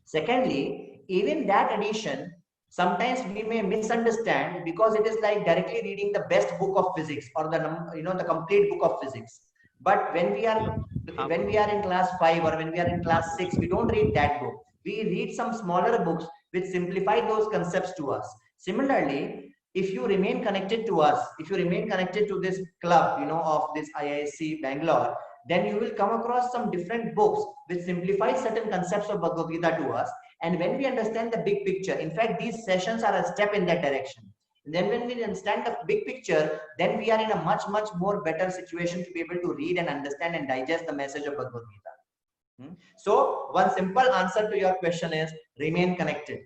Secondly, even that edition, sometimes we may misunderstand because it is like directly reading the best book of physics or the complete book of physics. But when we are in class 5 or when we are in class 6, we don't read that book. We read some smaller books which simplify those concepts to us. Similarly, if you remain connected to us, if you remain connected to this club, of this IISc Bangalore, then you will come across some different books which simplify certain concepts of Bhagavad Gita to us. And when we understand the big picture, in fact, these sessions are a step in that direction. And then when we understand the big picture, then we are in a much, much more better situation to be able to read and understand and digest the message of Bhagavad Gita. So one simple answer to your question is remain connected.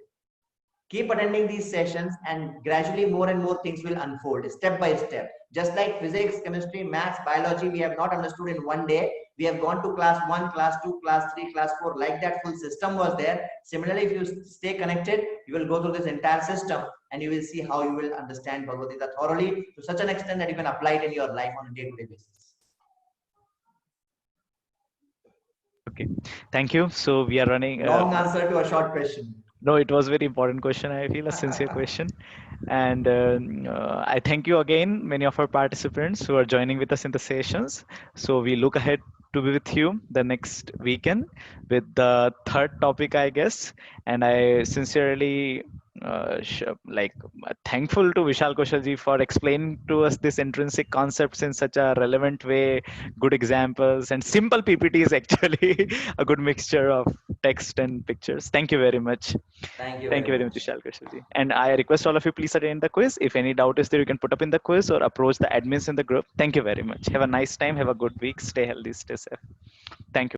Keep attending these sessions and gradually more and more things will unfold step by step. Just like physics, chemistry, maths, biology, we have not understood in one day. We have gone to class 1, class 2, class 3, class 4, like that full system was there. Similarly, if you stay connected, you will go through this entire system and you will see how you will understand Bhagavad Gita thoroughly to such an extent that you can apply it in your life on a day-to-day basis. Okay, thank you. So we are running. Long answer to a short question. No, it was very important question. I feel a sincere question, and I thank you again, many of our participants who are joining with us in the sessions. So we look ahead to be with you the next weekend with the third topic, I guess. And I sincerely thankful to Vishal Koshalji for explaining to us this intrinsic concepts in such a relevant way, good examples and simple PPTs actually, a good mixture of text and pictures. Thank you very much. Thank you Thank very you very much, much. Vishal Koshalji. And I request all of you please attend the quiz. If any doubt is there, you can put up in the quiz or approach the admins in the group. Thank you very much. Have a nice time. Have a good week. Stay healthy. Stay safe. Thank you.